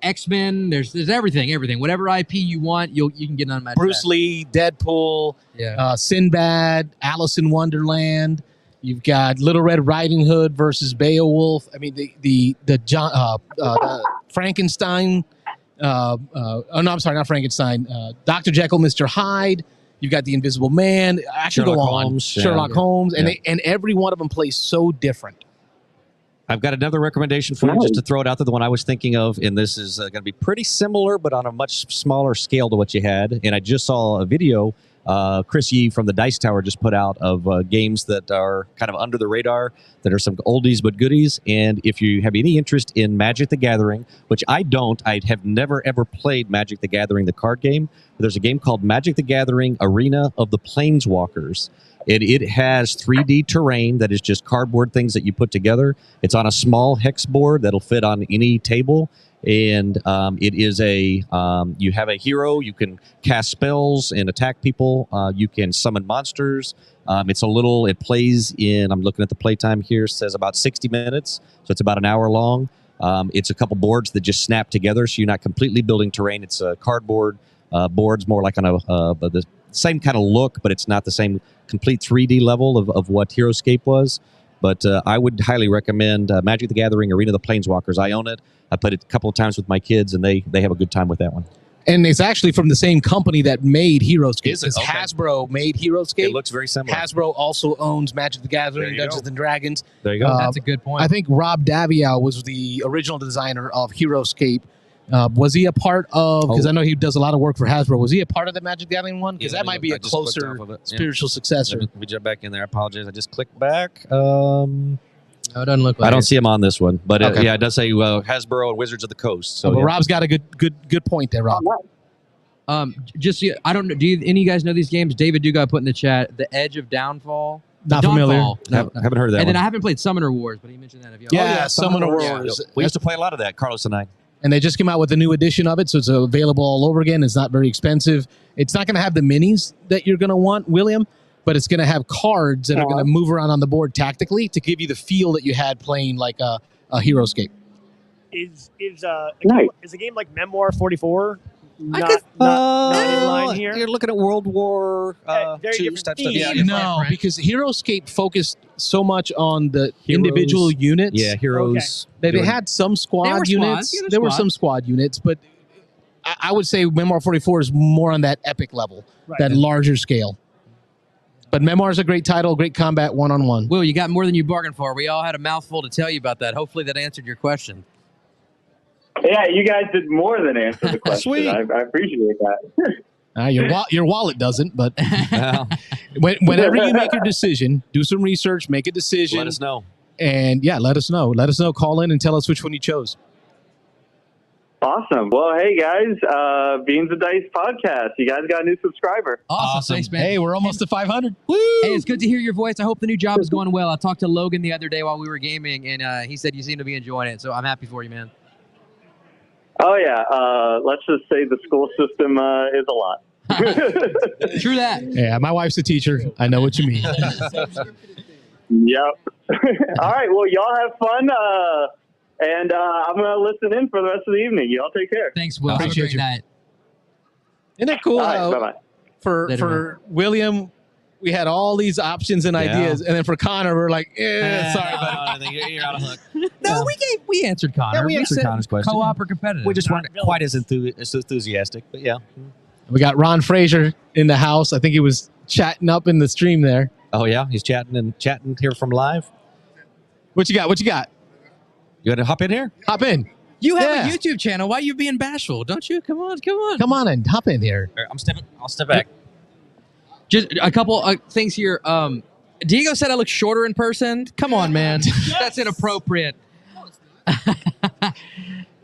X-Men. There's everything. Whatever IP you want, you can get Unmatched. Bruce Lee, Deadpool, Sinbad, Alice in Wonderland. You've got Little Red Riding Hood versus Beowulf. I mean, the Frankenstein. Oh no, I'm sorry, not Frankenstein. Dr. Jekyll, Mr. Hyde. You've got the Invisible Man. I could go on. Sherlock Holmes, and every one of them plays so different. I've got another recommendation for you, just to throw it out there. The one I was thinking of, and this is going to be pretty similar, but on a much smaller scale to what you had. And I just saw a video Chris Yee from the Dice Tower just put out of games that are kind of under the radar, that are some oldies but goodies. And if you have any interest in Magic the Gathering, which I don't, I have never ever played Magic the Gathering, the card game. But there's a game called Magic the Gathering Arena of the Planeswalkers. It has 3D terrain that is just cardboard things that you put together. It's on a small hex board that'll fit on any table. And it is you have a hero. You can cast spells and attack people. You can summon monsters. It plays in, I'm looking at the playtime here, says about 60 minutes. So it's about an hour long. It's a couple boards that just snap together. So you're not completely building terrain. It's cardboard boards, more like on the same kind of look, but it's not the same complete 3D level of what Heroescape was. But I would highly recommend Magic the Gathering Arena of the Planeswalkers. I own it. I played it a couple of times with my kids, and they have a good time with that one. And it's actually from the same company that made Heroescape. Is it? Okay. Hasbro made Heroescape. It looks very similar. Hasbro also owns Magic the Gathering, Dungeons and Dragons. There you go. That's a good point. I think Rob Daviau was the original designer of Heroescape. Was he a part of, because I know he does a lot of work for Hasbro, was he a part of the Magic the Gathering one? Because that might be a closer spiritual successor. Let me jump back in there. I apologize. I just clicked back. No, it doesn't look like I don't it. see him on this one, but Okay. it does say Hasbro and Wizards of the Coast. So But Rob's got a good point there, Rob. I don't know. Do any of you guys know these games? David Duga put in the chat, The Edge of Downfall. Not familiar. Dawnfall. No. haven't heard of that And one. then I haven't played Summoner Wars, but he mentioned that. Yeah, Summoner Wars. We used to play a lot of that, Carlos and I. And they just came out with a new edition of it, so it's available all over again. It's not very expensive. It's not going to have the minis that you're going to want, William, but it's going to have cards that are going to move around on the board tactically to give you the feel that you had playing like a Heroescape. Is a game like Memoir 44 not in line here? You're looking at World War very II different type stuff. theme. No, because Heroescape focused so much on the individual units. Yeah, heroes. They had some squad units. There were some squad units, but I would say Memoir 44 is more on that epic level, that larger scale. But Memoir is a great title, great combat one-on-one. Will, you got more than you bargained for. We all had a mouthful to tell you about that. Hopefully that answered your question. Yeah, you guys did more than answer the question. Sweet. I appreciate that. Your wallet doesn't, but whenever you make your decision, do some research, make a decision. Let us know. And let us know. Let us know. Call in and tell us which one you chose. Awesome. Well, hey, guys, Beans and Dice podcast. You guys got a new subscriber. Awesome. Thanks, man. Hey, we're almost to 500. Woo! Hey, it's good to hear your voice. I hope the new job is going well. I talked to Logan the other day while we were gaming, and he said you seem to be enjoying it, so I'm happy for you, man. Oh, yeah. Let's just say the school system is a lot. True that. Yeah, my wife's a teacher. I know what you mean. Yep. All right. Well, y'all have fun. And I'm going to listen in for the rest of the evening. Y'all take care. Thanks, Will. Have a Appreciate great you. night. Isn't it cool All right. how Bye-bye. for William, we had all these options and ideas, and then for Connor, we're like, sorry, buddy. You're out of hook. No, we answered Connor. Yeah, we answered said Connor's question. Co-op or competitive. We just weren't Not quite as enthusiastic, but yeah. We got Ron Frazier in the house. I think he was chatting up in the stream there. Oh, yeah? He's chatting here from live? What you got? You got to hop in here? Hop in. You have Yeah. a YouTube channel. Why are you being bashful? Don't you? Come on. Come on and hop in here. I'll step back. Just a couple things here. Diego said I look shorter in person. Come on, man. That's inappropriate.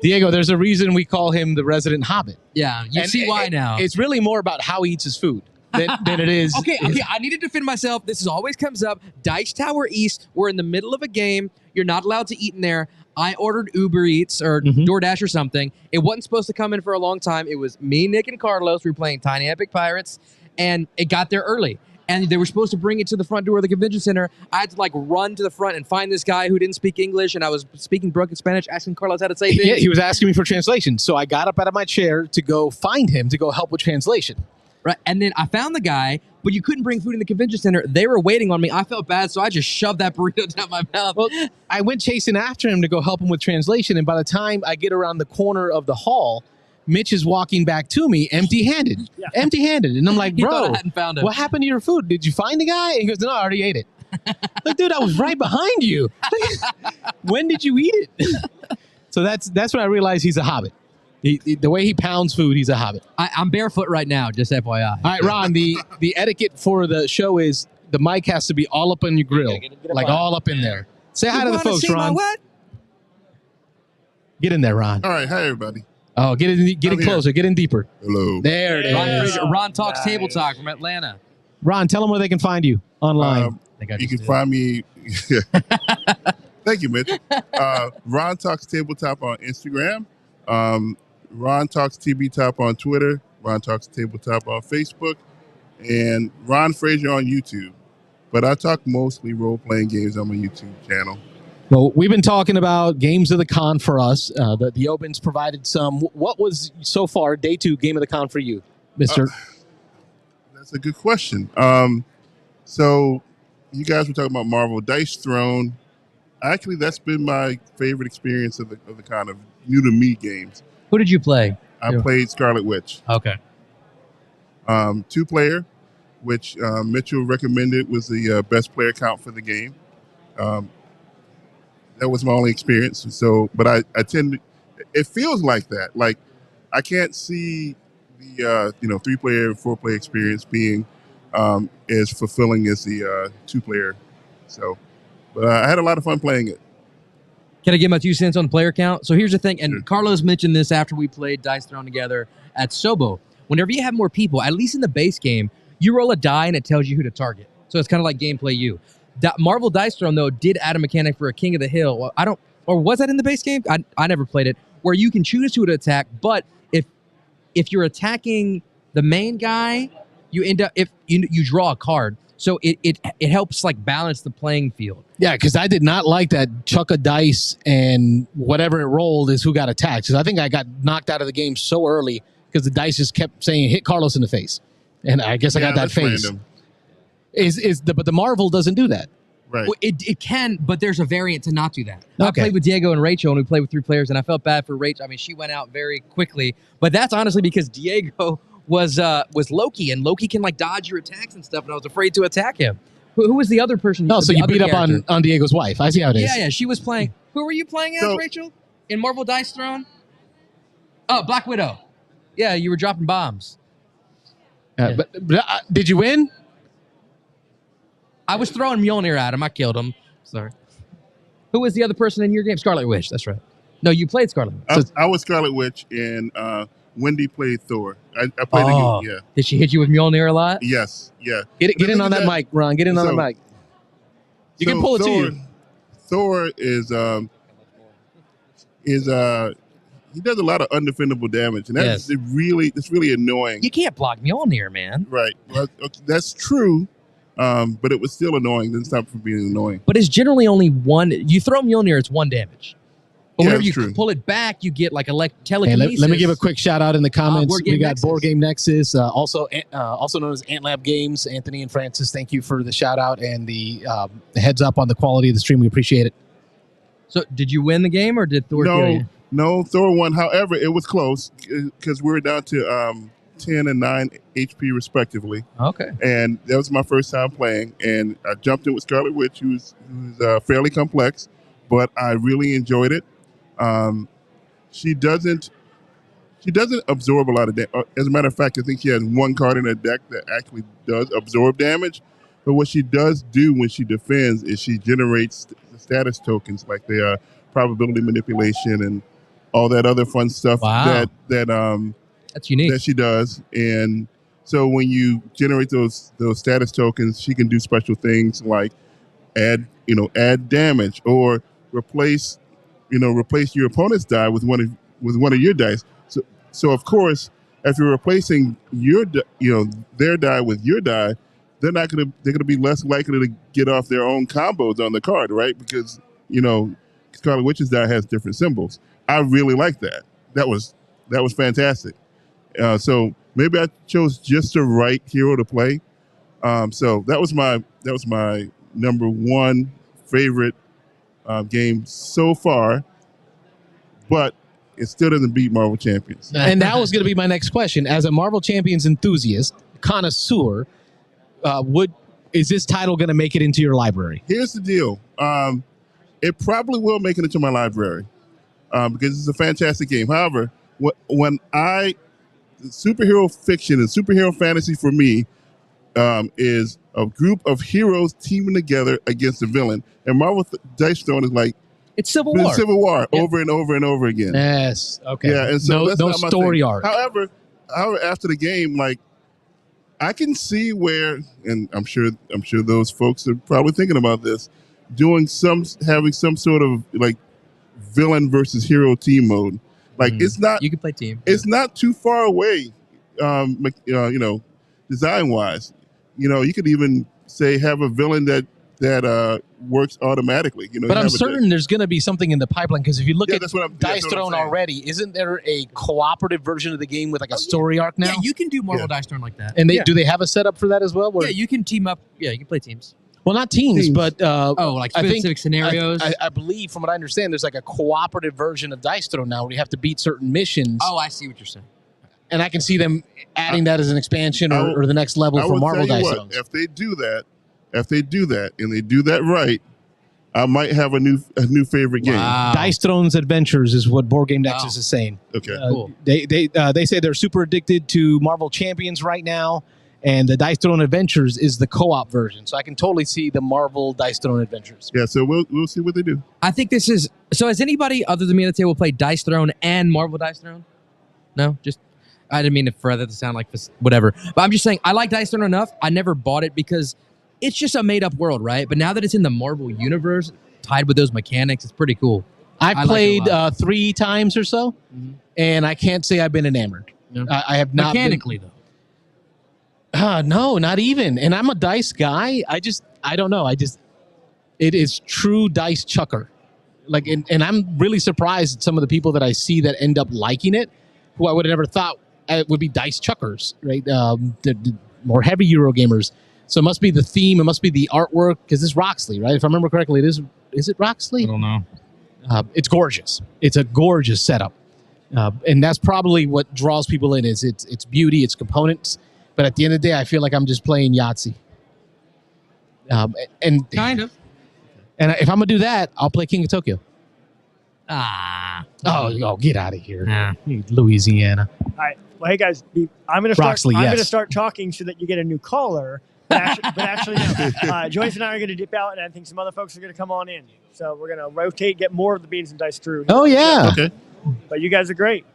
Diego, there's a reason we call him the resident hobbit. Yeah, you And see why now. It's really more about how he eats his food than it is. Okay, I need to defend myself. This always comes up. Dice Tower East, we're in the middle of a game. You're not allowed to eat in there. I ordered Uber Eats or DoorDash or something. It wasn't supposed to come in for a long time. It was me, Nick, and Carlos. We were playing Tiny Epic Pirates, and it got there early. And they were supposed to bring it to the front door of the convention center. I had to like run to the front and find this guy who didn't speak English, and I was speaking broken Spanish, asking Carlos how to say things. Yeah, he was asking me for translation. So I got up out of my chair to go find him to go help with translation. Right, and then I found the guy, but you couldn't bring food in the convention center. They were waiting on me. I felt bad, so I just shoved that burrito down my mouth. Well, I went chasing after him to go help him with translation, and by the time I get around the corner of the hall, Mitch is walking back to me empty-handed. Yeah. Empty-handed. And I'm like, He thought bro, I hadn't found him. what happened to your food? Did you find the guy? And he goes, no, I already ate it. Like, dude, I was right behind you. When did you eat it? So that's when I realized he's a hobbit. The way he pounds food, he's a hobbit. I'm barefoot right now, just FYI. All right, Ron, the etiquette for the show is the mic has to be all up on your grill, like all up in there. Say hi to the folks, Ron. What? Get in there, Ron. All right, hi everybody. Oh, get in closer, get in deeper. Hello. There it is. Ron Talks Table Talk from Atlanta. Ron, tell them where they can find you online. You can find me. Thank you, Mitch. Ron Talks Tabletop on Instagram. Ron Talks TB Top on Twitter. Ron Talks Tabletop on Facebook. And Ron Frazier on YouTube. But I talk mostly role-playing games on my YouTube channel. Well, we've been talking about games of the con for us. The Opens provided some. What was so far day 2 game of the con for you, Mister? That's a good question. So you guys were talking about Marvel Dice Throne. Actually, that's been my favorite experience of the kind of new to me games. Who did you play? I played Scarlet Witch. Okay. 2-player, which Mitchell recommended was the best player count for the game. That was my only experience. So, but I tend to, it feels like that. Like I can't see the 3-player, 4-player experience being as fulfilling as the 2-player. So, but I had a lot of fun playing it. Can I get my 2 cents on the player count? So here's the thing, and Carlos mentioned this after we played Dice Throne together at Sobo. Whenever you have more people, at least in the base game, you roll a die and it tells you who to target. So it's kind of like Gameplay U. Marvel Dice Throne, though, did add a mechanic for a King of the Hill. Well, or was that in the base game? I never played it, where you can choose who to attack, but if you're attacking the main guy, you end up, if you draw a card. So it helps like balance the playing field. Yeah, because I did not like that chuck a dice and whatever it rolled is who got attacked. Because I think I got knocked out of the game so early because the dice just kept saying hit Carlos in the face, and I guess I got that face. Random. But the Marvel doesn't do that. Right. Well, it can, but there's a variant to not do that. Okay. I played with Diego and Rachel, and we played with 3 players, and I felt bad for Rachel. I mean, she went out very quickly, but that's honestly because Diego was Loki, and Loki can like dodge your attacks and stuff, and I was afraid to attack him. Who was the other person? Oh, so you beat up on Diego's wife. I see how it is. Yeah, she was playing. Who were you playing as, Rachel? In Marvel Dice Throne? Oh, Black Widow. Yeah, you were dropping bombs. But did you win? I was throwing Mjolnir at him. I killed him. Sorry. Who was the other person in your game? Scarlet Witch. That's right. No, you played Scarlet Witch. I was Scarlet Witch, and Wendy played Thor. I played again. Yeah. Did she hit you with Mjolnir a lot? Yes. Yeah. Get in on that mic, Ron. Get in on the mic. You can pull it to you. Thor is he does a lot of undefendable damage, and that's really annoying. You can't block Mjolnir, man. Right. Well, that's true. But it was still annoying. Didn't stop from being annoying. But it's generally only one. You throw Mjolnir, it's 1 damage. But whenever you true. pull it back, you get like telekinesis. Hey, let me give a quick shout out in the comments. We got Nexus. Board Game Nexus, also known as Antlab Games. Anthony and Francis, thank you for the shout out and the heads up on the quality of the stream. We appreciate it. So, did you win the game or did Thor kill you? No, Thor won. However, it was close because we were down to 10 and 9 HP respectively. Okay. And that was my first time playing, and I jumped in with Scarlet Witch, who's fairly complex, but I really enjoyed it. she doesn't absorb a lot of damage. As a matter of fact, I think she has one card in her deck that actually does absorb damage. But what she does do when she defends is she generates the status tokens, like the probability manipulation and all that other fun stuff Wow. that's unique that she does. And so when you generate those status tokens, she can do special things like add damage or replace your opponent's die with one of your dice. So of course, if you're replacing their die with your die, they're gonna be less likely to get off their own combos on the card, right? Because Scarlet Witch's die has different symbols. I really like that. That was fantastic. So maybe I chose just the right hero to play. So that was my number one favorite game so far, but it still doesn't beat Marvel Champions. And that was going to be my next question. As a Marvel Champions enthusiast, connoisseur, is this title going to make it into your library? Here's the deal. It probably will make it into my library because it's a fantastic game. However, when superhero fiction and superhero fantasy for me is a group of heroes teaming together against a villain. And Marvel Dice Throne is like it's Civil War. Civil War over and over and over again. Yes. Okay. Yeah, and so no story arc. However, after the game, like I can see where, and I'm sure those folks are probably thinking about this, having some sort of like villain versus hero team mode. Like it's not. You can play team. It's not too far away, design wise. You could even say have a villain that works automatically. But I'm certain there's going to be something in the pipeline because if you look at Dice Throne already, isn't there a cooperative version of the game with like a story arc now? Yeah, you can do Marvel Dice Throne like that. And do they have a setup for that as well? Yeah, you can team up. Yeah, you can play teams. Well, not teams. But like specific scenarios. I believe, from what I understand, there's like a cooperative version of Dice Throne now where you have to beat certain missions. Oh, I see what you're saying. And I can see them adding that as an expansion or the next level for Marvel Dice Throne. If they do that, and they do that right, I might have a new favorite game. Dice Throne's Adventures is what Board Game Nexus is saying. Okay, cool. They say they're super addicted to Marvel Champions right now, and the Dice Throne Adventures is the co-op version. So I can totally see the Marvel Dice Throne Adventures. Yeah, so we'll see what they do. I think this is so. Has anybody other than me at the table played Dice Throne and Marvel Dice Throne? No, just. I didn't mean for that to sound like this, whatever. But I'm just saying, I like Dice Throne enough. I never bought it because it's just a made-up world, right? But now that it's in the Marvel universe, tied with those mechanics, it's pretty cool. I played 3 times or so, and I can't say I've been enamored. Yeah. I have not mechanically, though. No, not even. And I'm a dice guy. I don't know. It is true dice chucker. Like, and I'm really surprised at some of the people that I see that end up liking it, who I would have never thought would be dice chuckers, right? The more heavy Euro gamers. So it must be the theme. It must be the artwork because it's Roxley, right? If I remember correctly, it is. Is it Roxley? I don't know. It's gorgeous. It's a gorgeous setup, and that's probably what draws people in. Is its beauty, its components. But at the end of the day, I feel like I'm just playing Yahtzee. And kind of. And if I'm gonna do that, I'll play King of Tokyo. Oh, get out of here, Louisiana. All right. Well, hey guys, I'm going to start talking so that you get a new caller. But actually, no. Joyce and I are going to dip out, and I think some other folks are going to come on in. So we're going to rotate, get more of the Beans and Dice crew. Oh yeah. Okay. But you guys are great.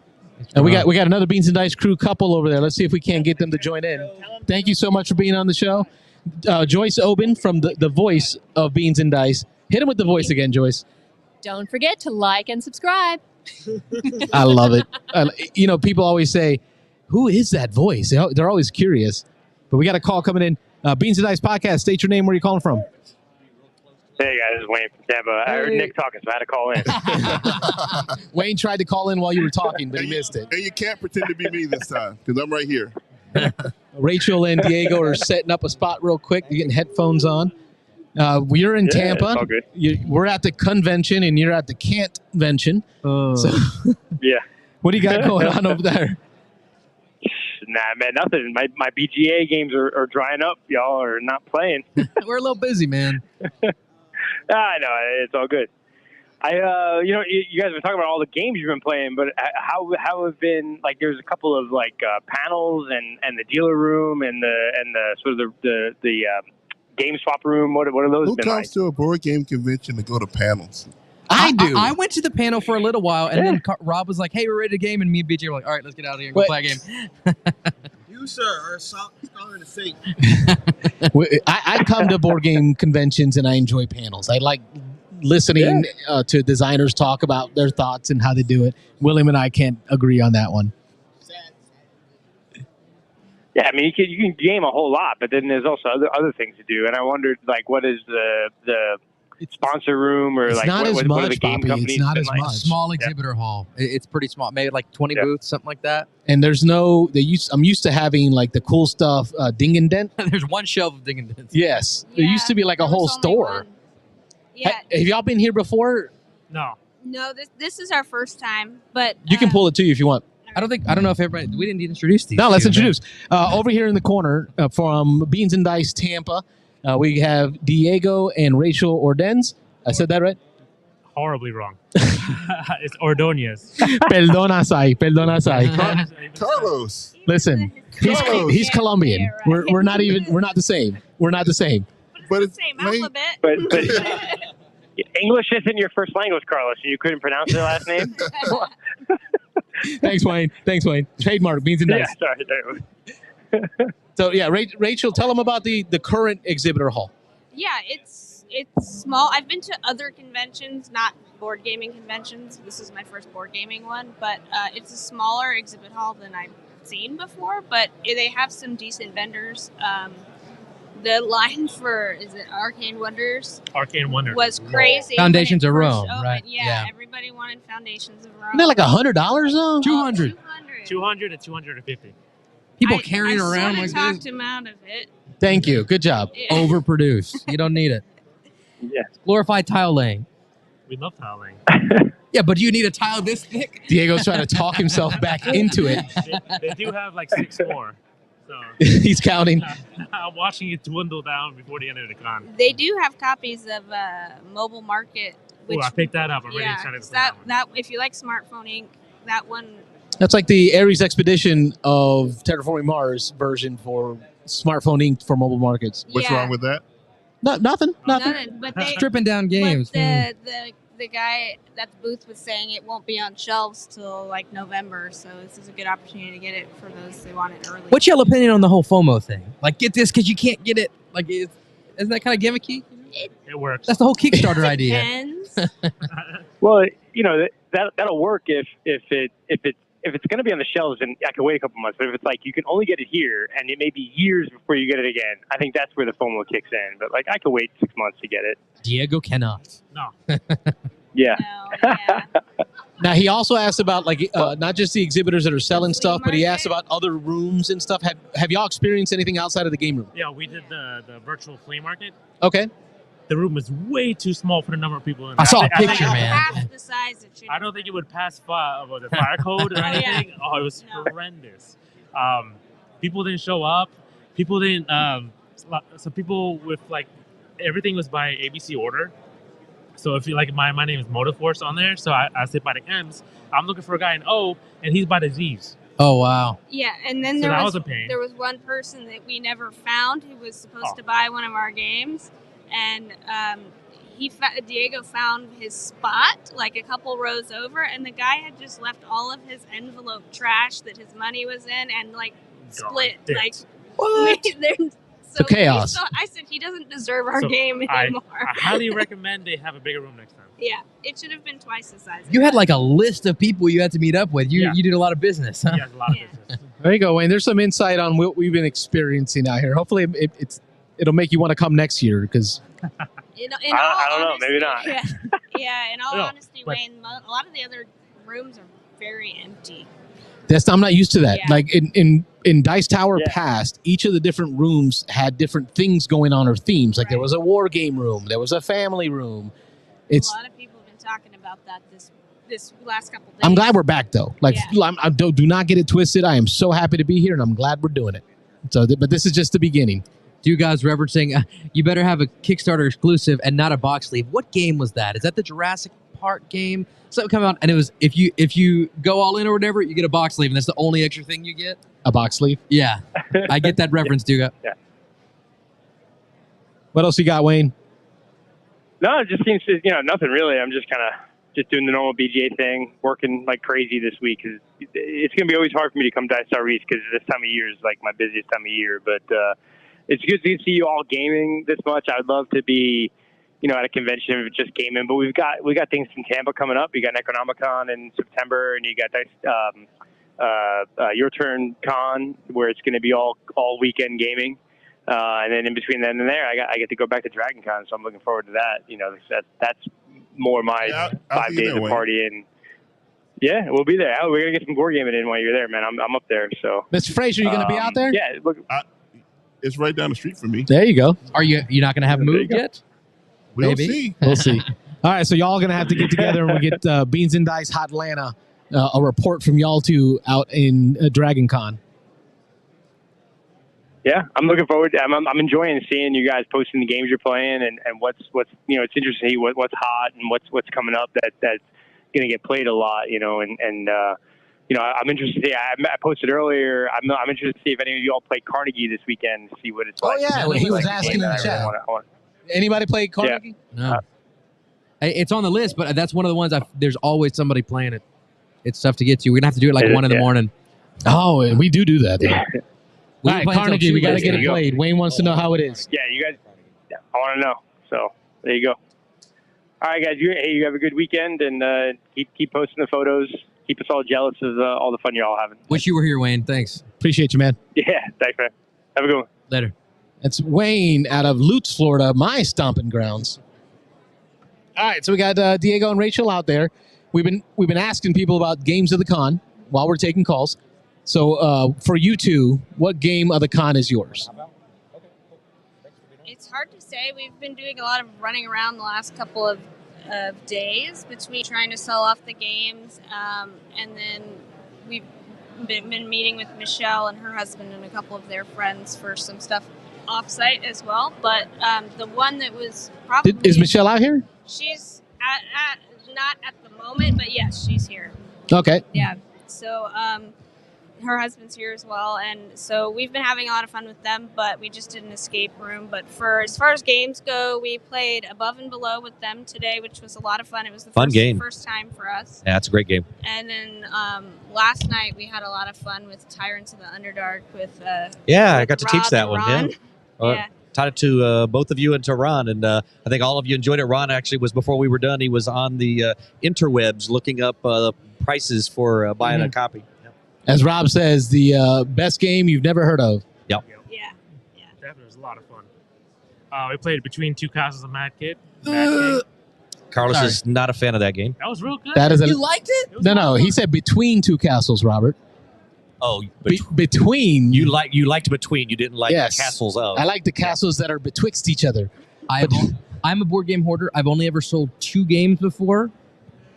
And we got another Beans and Dice crew couple over there. Let's see if we can't get them to join in. Thank you so much for being on the show, Joyce Oben from the voice of Beans and Dice. Hit him with the voice again, Joyce. Don't forget to like and subscribe. I love it. People always say, who is that voice? They're always curious. But we got a call coming in. Beans and Dice Podcast. State your name. Where are you calling from? Hey, guys. This is Wayne from Tampa. I heard Nick talking, so I had to call in. Wayne tried to call in while you were talking, but he missed it. And you can't pretend to be me this time because I'm right here. Rachel and Diego are setting up a spot real quick. You're getting headphones on. We're in Tampa. All good. We're at the convention, and you're at the can't-vention. So, yeah. What do you got going on over there? Nah, man, nothing. My BGA games are drying up. Y'all are not playing. We're a little busy, man. I know. It's all good. You guys were talking about all the games you've been playing, but how have been like? There's a couple of like panels and the dealer room and the sort of the game swap room. What are those Who been comes like? to a board game convention to go to panels? I do. I went to the panel for a little while, and then Rob was like, "Hey, we're ready to game," and me and BJ were like, "All right, let's get out of here and go play a game." You, sir, are a scholar in the faith. I come to board game conventions and I enjoy panels. I like listening to designers talk about their thoughts and how they do it. William and I can't agree on that one. Yeah, I mean, you can game a whole lot, but then there's also other things to do. And I wondered, like, what is the sponsor room or like not as what much, are the game Bobby. companies It's not been as like? much. Small exhibitor hall. It's pretty small. Maybe like 20 booths, something like that. And there's I'm used to having like the cool stuff, Ding and Dent. There's one shelf of Ding and Dents. Yes. There used to be like a whole store. Yeah. Have y'all been here before? No. No, this is our first time, but You can pull it too if you want. I don't know if everybody, we didn't introduce these. No, let's two, introduce. Over here in the corner from Beans and Dice Tampa, we have Diego and Rachel Ordens. I said that right? Horribly wrong. It's Ordonez. Perdona, Carlos. Listen, he's Colombian. We're not the same. We're not the same. But it's same alphabet. But English isn't your first language, Carlos. You couldn't pronounce their last name. Thanks, Wayne. Trademark Beans and Dice. Yeah, sorry. So yeah, Rachel, tell them about the current exhibitor hall. Yeah, it's small. I've been to other conventions, not board gaming conventions. This is my first board gaming one, but it's a smaller exhibit hall than I've seen before. But they have some decent vendors. The line for Arcane Wonders? Arcane Wonders Was crazy. Foundations when of it first Rome, opened. right? Yeah, everybody wanted Foundations of Rome. Isn't that like $100 though? 200. 200 and 250. People carrying around I like talked this. him out of it. Thank you. Good job. Yeah. Overproduced. You don't need it. Yeah. Glorified tile laying. We love tiling. Yeah, but do you need a tile this thick? Diego's trying to talk himself back into it. They do have like 6 more. So He's counting. I'm watching it dwindle down before the end of the con. They do have copies of Mobile Market. Ooh, I picked that up. I'm really excited for that one. That if you like Smartphone Inc., that one. That's like the Ares Expedition of Terraforming Mars version for Smartphone Inc. for mobile markets. What's wrong with that? Nothing. But they, Stripping down games. But the guy at the booth was saying it won't be on shelves till like November, so this is a good opportunity to get it for those who want it early. What's your opinion on the whole FOMO thing? Like, get this because you can't get it. Like, isn't that kind of gimmicky? It works. That's the whole Kickstarter idea. Depends. Well, that'll work if it's going to be on the shelves, and I can wait a couple months. But if it's like you can only get it here, and it may be years before you get it again, I think that's where the FOMO kicks in. But like, I could wait 6 months to get it. Diego cannot. No. Yeah. No, yeah. Now he also asked about like not just the exhibitors that are selling stuff, but he asked about other rooms and stuff. Have y'all experienced anything outside of the game room? Yeah, we did the virtual flea market. Okay. The room was way too small for the number of people in I there. saw a think- I picture, think- man. Half the size it should. I don't think it would pass the fire code or Oh, yeah. anything. Oh, it was No. horrendous. People didn't show up. People didn't. So people with like everything was by ABC order. So if you like, my name is Motiforce on there. So I sit by the M's. I'm looking for a guy in O, and he's by the Z's. Oh, wow. Yeah, and then So there that was was a pain. there was one person that we never found who was supposed to buy one of our games, and Diego found his spot like a couple rows over, and the guy had just left all of his envelope trash that his money was in, and like split damn. like What? So chaos. I said he doesn't deserve our So game I anymore. highly recommend they have a bigger room next time. Yeah, it should have been twice the size. You had like a list of people you had to meet up with. You did a lot of business, huh? Yeah, a lot of business. There you go, Wayne. There's some insight on what we've been experiencing out here. Hopefully, it'll make you want to come next year because In I all don't know, honesty, maybe not. Yeah, in all No, honesty, but- Wayne, a lot of the other rooms are very empty. I'm not used to that. Yeah. Like in Dice Tower Yeah. past, each of the different rooms had different things going on or themes. Like there was a war game room, there was a family room. A lot of people have been talking about that this last couple days. I'm glad we're back though. Like Yeah. I do not get it twisted. I am so happy to be here, and I'm glad we're doing it. So, but this is just the beginning. You guys referencing, you better have a Kickstarter exclusive and not a box sleeve. What game was that? Is that the Jurassic part game. Something come out, and it was if you go all in or whatever, you get a box sleeve, and that's the only extra thing you get. A box sleeve. Yeah, I get that reference, Duga. Yeah. What else you got, Wayne? No, it just seems nothing really. I'm just kind of just doing the normal BGA thing, working like crazy this week because it's going to be always hard for me to come to Dice Tower East because this time of year is like my busiest time of year. But it's good to see you all gaming this much. I'd love to be, at a convention of just gaming. But we got things from Tampa coming up. You got Necronomicon in September, and you got Your Turn Con where it's going to be all weekend gaming. And then in between then and there, I get to go back to Dragon Con, so I'm looking forward to that. That's more my 5 days of partying. Yeah, we'll be there. We're gonna get some board gaming in while you're there, man. I'm up there. So, Mr. Frazier, you gonna be out there? Yeah, look, it's right down the street from me. There you go. Are you're not gonna have moved yet? We'll Maybe. see. We'll see. All right, so y'all gonna have to get together and we get Beans and Dice Hot Atlanta, a report from y'all two out in Dragon Con. Yeah, I'm looking forward to. I'm enjoying seeing you guys posting the games you're playing and what's it's interesting to see what's hot and what's coming up that's going to get played a lot. I'm interested to see. I posted earlier. I'm interested to see if any of you all played Carnegie this weekend to see what it's like. Oh yeah, he was asking in the chat. Anybody play Carnegie? No. It's on the list, but that's one of the ones. There's always somebody playing it. It's tough to get to. We're gonna have to do it like 1 in the morning. Oh, and we do that. Yeah. All right, Carnegie, we got to get it go. played. Wayne wants to know how it is. Yeah, you guys. Yeah, I want to know. So there you go. All right, guys. You have a good weekend and keep posting the photos. Keep us all jealous of all the fun you're all having. Wish you were here, Wayne. Thanks. Appreciate you, man. Yeah, thanks, man. Have a good one. Later. It's Wayne out of Lutz, Florida, my stomping grounds. All right, so we got Diego and Rachel out there. We've been asking people about games of the con while we're taking calls. So for you two, what game of the con is yours? It's hard to say. We've been doing a lot of running around the last couple of days between trying to sell off the games, and then we've been meeting with Michelle and her husband and a couple of their friends for some stuff off-site as well. But the one that was probably... Is Michelle out here? She's not at the moment, but yes, she's here. Okay. Yeah. So her husband's here as well, and so we've been having a lot of fun with them, but we just did an escape room. But as far as games go, we played Above and Below with them today, which was a lot of fun. It was the first time for us. Yeah, it's a great game. And then last night we had a lot of fun with Tyrants of the Underdark with I got to Rob teach that and one. Ron. Yeah. Taught it to both of you and to Ron, and I think all of you enjoyed it. Ron actually was, before we were done, he was on the interwebs looking up prices for buying a copy. As Rob says, the best game you've never heard of. Yep. Yeah. Definitely was a lot of fun. We played Between Two Castles of Mad Kid. Carlos is not a fan of that game. That was real good. You liked it? No. He said Between Two Castles, Robert. Oh, between. You liked Between. You didn't like Castles of. I like the castles that are betwixt each other. I'm a board game hoarder. I've only ever sold 2 games before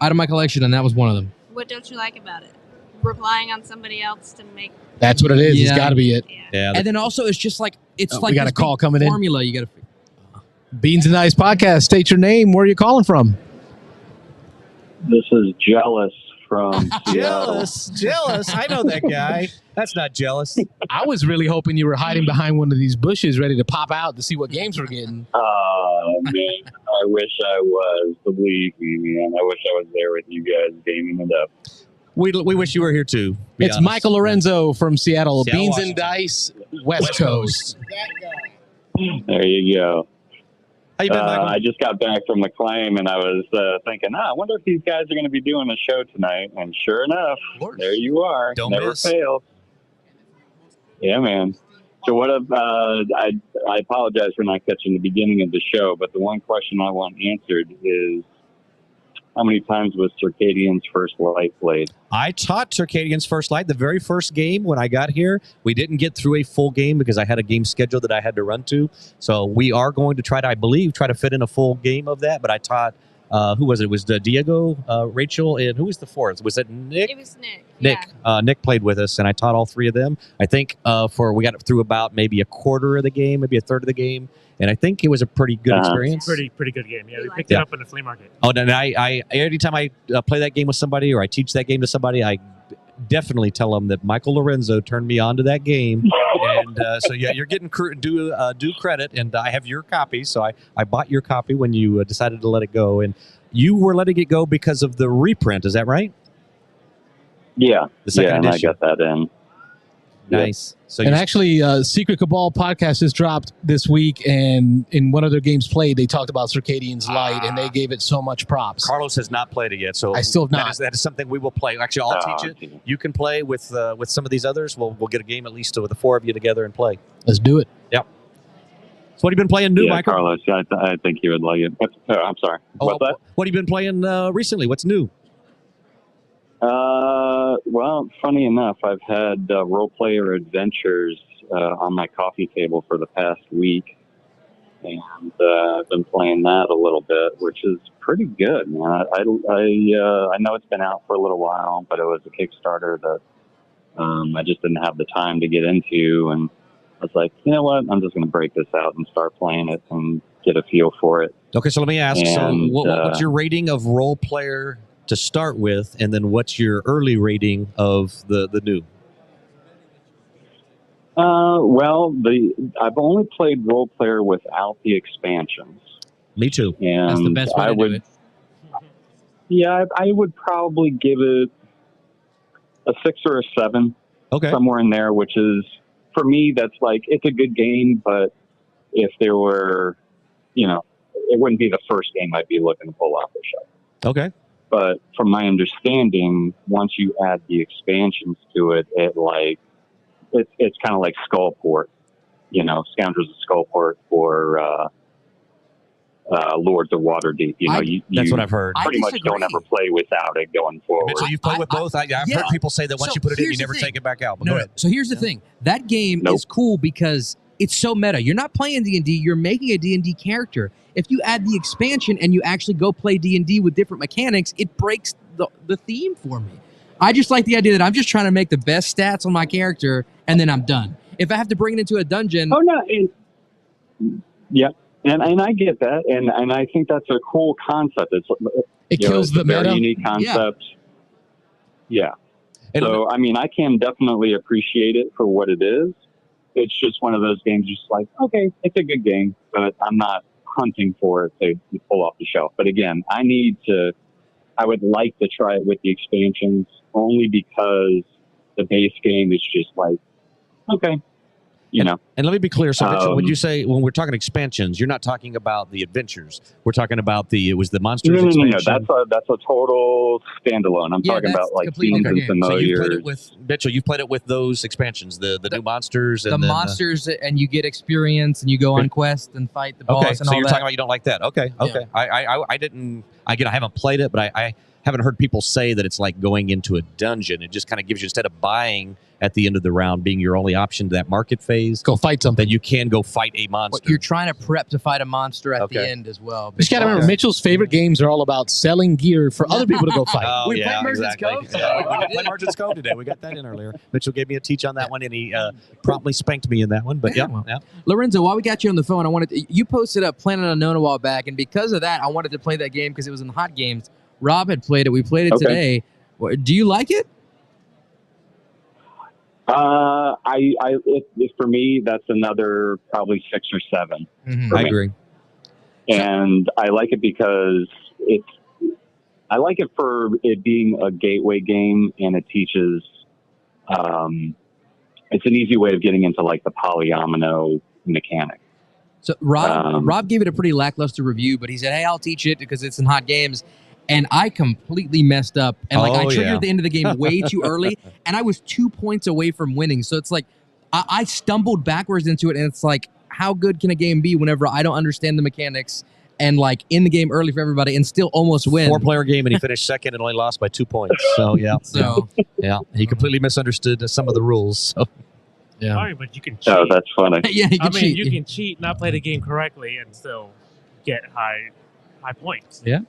out of my collection, and that was one of them. What don't you like about it? Relying on somebody else to make... That's what it is. It's got to be it. Yeah. And then also, it's just like we got a call coming formula. in. You got to. Beans and Dice podcast. State your name. Where are you calling from? This is Jealous from Seattle. Jealous. I know that guy. That's not jealous. I was really hoping you were hiding behind one of these bushes, ready to pop out to see what games we're getting. Oh man, I wish I was. Believe me, man. I wish I was there with you guys gaming it up. We wish you were here too. It's honest. Michael Lorenzo from Seattle. Seattle, Beans Washington. and Dice, West Coast. There you go. How you been, Michael? I just got back from McLean, and I was thinking, I wonder if these guys are going to be doing a show tonight. And sure enough, there you are. Don't Never miss. failed. Yeah, man. So what? I apologize for not catching the beginning of the show, but the one question I want answered is, how many times was Circadian's First Light played? I taught Circadian's First Light the very first game when I got here. We didn't get through a full game because I had a game schedule that I had to run to. So we are going to try to fit in a full game of that. But I taught who was it? It was Diego, Rachel, and who was the fourth? Was it Nick? It was Nick. Nick. Nick played with us, and I taught all three of them. I think we got through about maybe a quarter of the game, maybe a third of the game, and I think it was a pretty good experience. Pretty good game. Yeah, we picked it up in the flea market. Oh, and I every time I play that game with somebody or I teach that game to somebody, I definitely tell them that Michael Lorenzo turned me on to that game. And so, yeah, you're getting due credit, and I have your copy. So I bought your copy when you decided to let it go. And you were letting it go because of the reprint. Is that right? Yeah. The second edition. I got that in. Nice. So and actually, Secret Cabal podcast just dropped this week, and in one of their games played, they talked about Circadian's Light, and they gave it so much props. Carlos has not played it yet, so I still have not. That is something we will play. Actually, I'll teach it. You can play with some of these others. We'll get a game at least with the four of you together and play. Let's do it. Yep. So what have you been playing new, Michael? Carlos, I think you would like it. I'm sorry. What's that? What have you been playing recently? What's new? Well, funny enough, I've had Role Player Adventures on my coffee table for the past week, and I've been playing that a little bit, which is pretty good, man. I know it's been out for a little while, but it was a Kickstarter that I just didn't have the time to get into, and I was like, you know what, I'm just going to break this out and start playing it and get a feel for it. Okay, so let me ask, what's your rating of Role Player to start with, and then what's your early rating of the new? Well, I've only played Role Player without the expansions. Me too. And that's the best way to do it. Yeah, I would probably give it a 6 or a 7. Okay. Somewhere in there, which is, for me, that's like, it's a good game, but if there were, it wouldn't be the first game I'd be looking to pull off the shelf. Okay. But from my understanding, once you add the expansions to it, it's kind of like Skullport, Scoundrels of Skullport or Lords of Waterdeep. That's what I've heard. Pretty much don't ever play without it going forward. So you've played with both? I've heard people say that once you put it in, you never take it back out. But go ahead. So here's the thing. That game is cool because it's so meta. You're not playing D&D. You're making a D&D character. If you add the expansion and you actually go play D&D with different mechanics, it breaks the theme for me. I just like the idea that I'm just trying to make the best stats on my character, and then I'm done. If I have to bring it into a dungeon... Oh, no. Yeah, and I get that, and I think that's a cool concept. It kills the meta. Very unique concept. Yeah. So, I mean, I can definitely appreciate it for what it is. It's just one of those games just like, okay, it's a good game, but I'm not hunting for it to pull off the shelf. But again, I would like to try it with the expansions only because the base game is just like, okay, And let me be clear. So, Mitchell, when you say, when we're talking expansions, you're not talking about the adventures. We're talking about it was the monsters expansion. No, that's a total standalone. I'm talking about like themes and familiars. So you've played it with those expansions, the new monsters. And the monsters, and you get experience, and you go on quest and fight the boss and all that. So you're talking about you don't like that. Okay. Yeah. I didn't, again, I haven't played it, but I haven't heard people say that it's like going into a dungeon. It just kind of gives you, instead of buying at the end of the round being your only option to that market phase, go fight something. Then you can go fight a monster. But you're trying to prep to fight a monster at the end as well. You just got to remember, Mitchell's favorite games are all about selling gear for other people to go fight. We played Merchant's Cove. Yeah, we did play Merchant's Cove today. We got that in earlier. Mitchell gave me a teach on that one, and he promptly spanked me in that one. But yeah. Lorenzo, while we got you on the phone, you posted up Planet Unknown a while back, and because of that, I wanted to play that game because it was in the hot games. Rob had played it. We played it today. Do you like it? For me, that's another probably 6 or 7. Mm-hmm. I agree. And I like it because I like it for it being a gateway game, and it teaches, it's an easy way of getting into like the polyomino mechanic. So Rob gave it a pretty lackluster review, but he said, hey, I'll teach it because it's in hot games. And I completely messed up. And I triggered the end of the game way too early. And I was 2 points away from winning. So it's like I stumbled backwards into it. And it's like, how good can a game be whenever I don't understand the mechanics and like in the game early for everybody and still almost win? 4-player game, and he finished second and only lost by 2 points. So, yeah. He completely misunderstood some of the rules. So. Yeah. Sorry, but you can cheat. Oh, that's funny. Yeah, you can cheat. You can cheat, not play the game correctly, and still get high high points. Yeah.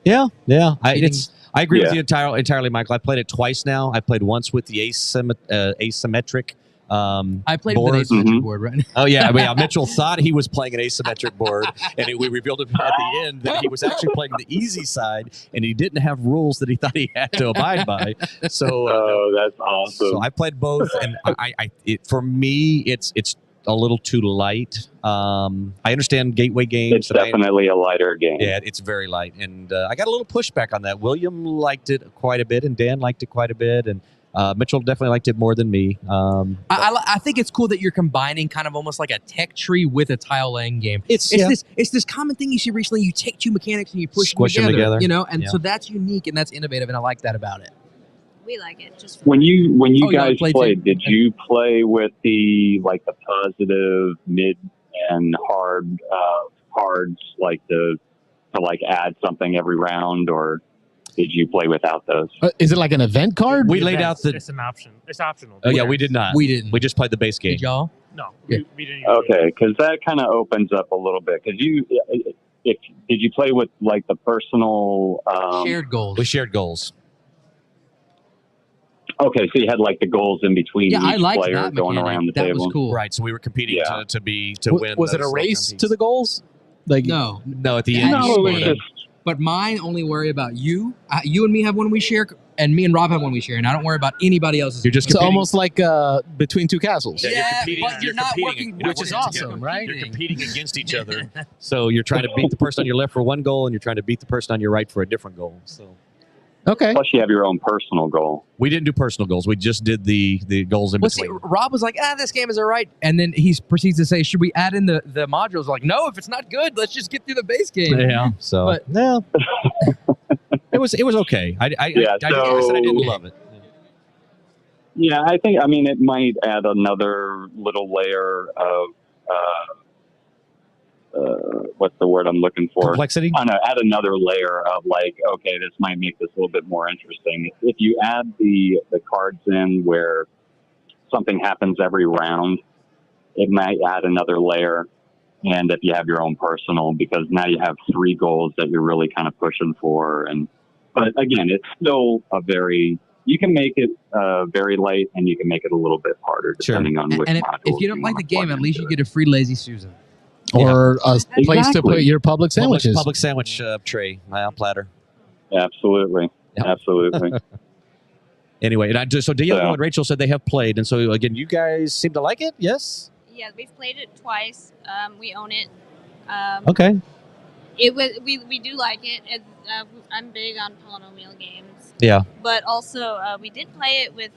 I agree with you entirely, Michael. I played it twice now. I played once with the asymmetric. I played board. with an asymmetric board, right? Oh yeah, Mitchell thought he was playing an asymmetric board, and we revealed at the end that he was actually playing the easy side, and he didn't have rules that he thought he had to abide by. So, that's awesome. So I played both, and for me, it's a little too light. I understand gateway games. It's definitely a lighter game. Yeah, it's very light, and I got a little pushback on that. William liked it quite a bit, and Dan liked it quite a bit, and Mitchell definitely liked it more than me. I think it's cool that you're combining kind of almost like a tech tree with a tile laying game. It's this common thing you see recently. You take two mechanics and you push them together. You know, and so that's unique and that's innovative, and I like that about it. We like it. Just when you guys played, did you play with the positive, mid, and hard cards to add something every round, or did you play without those? Is it like an event card? We laid out It's an option. It's optional. Oh yeah, we did not. We didn't. We just played the base game. Did y'all? No, Yeah. we didn't. Okay, because that kind of opens up a little bit. Because did you play with the personal shared goals? We shared goals. Okay, so you had the goals in between each player going around the that table. Was cool. Right, so we were competing to win. Was it a race to the goals? No, at the end. No, it was just. But mine only worry about you. You and me have one we share, and me and Rob have one we share, and I don't worry about anybody else's. You're just it's almost like Between Two Castles. But you're not working, which is awesome, right? You're competing against each other. So you're trying to beat the person on your left for one goal, and you're trying to beat the person on your right for a different goal. So. Okay. Plus, you have your own personal goal. We didn't do personal goals. We just did the goals in between. See, Rob was like, this game is all right. And then he proceeds to say, should we add in the modules? Like, no, if it's not good, let's just get through the base game. Yeah. So, but, no. it was okay. I didn't love it. Yeah, I think, it might add another little layer of, what's the word I'm looking for? Complexity? I don't know, add another layer of okay, this might make this a little bit more interesting. If you add the cards in where something happens every round, it might add another layer. And if you have your own personal, because now you have 3 goals that you're really kind of pushing for. But again, it's still you can make it very light and you can make it a little bit harder depending on which modules. If you don't like the game, at least you get a free Lazy Susan. Or a place to put your public sandwiches. Public sandwich tray, platter. Absolutely. Yep. Absolutely. Anyway, so Diego and Rachel said they have played, and so again, you guys seem to like it, yes? Yeah, we've played it twice. We own it. Okay. We do like it. I'm big on polynomial games. Yeah. But also, we did play it with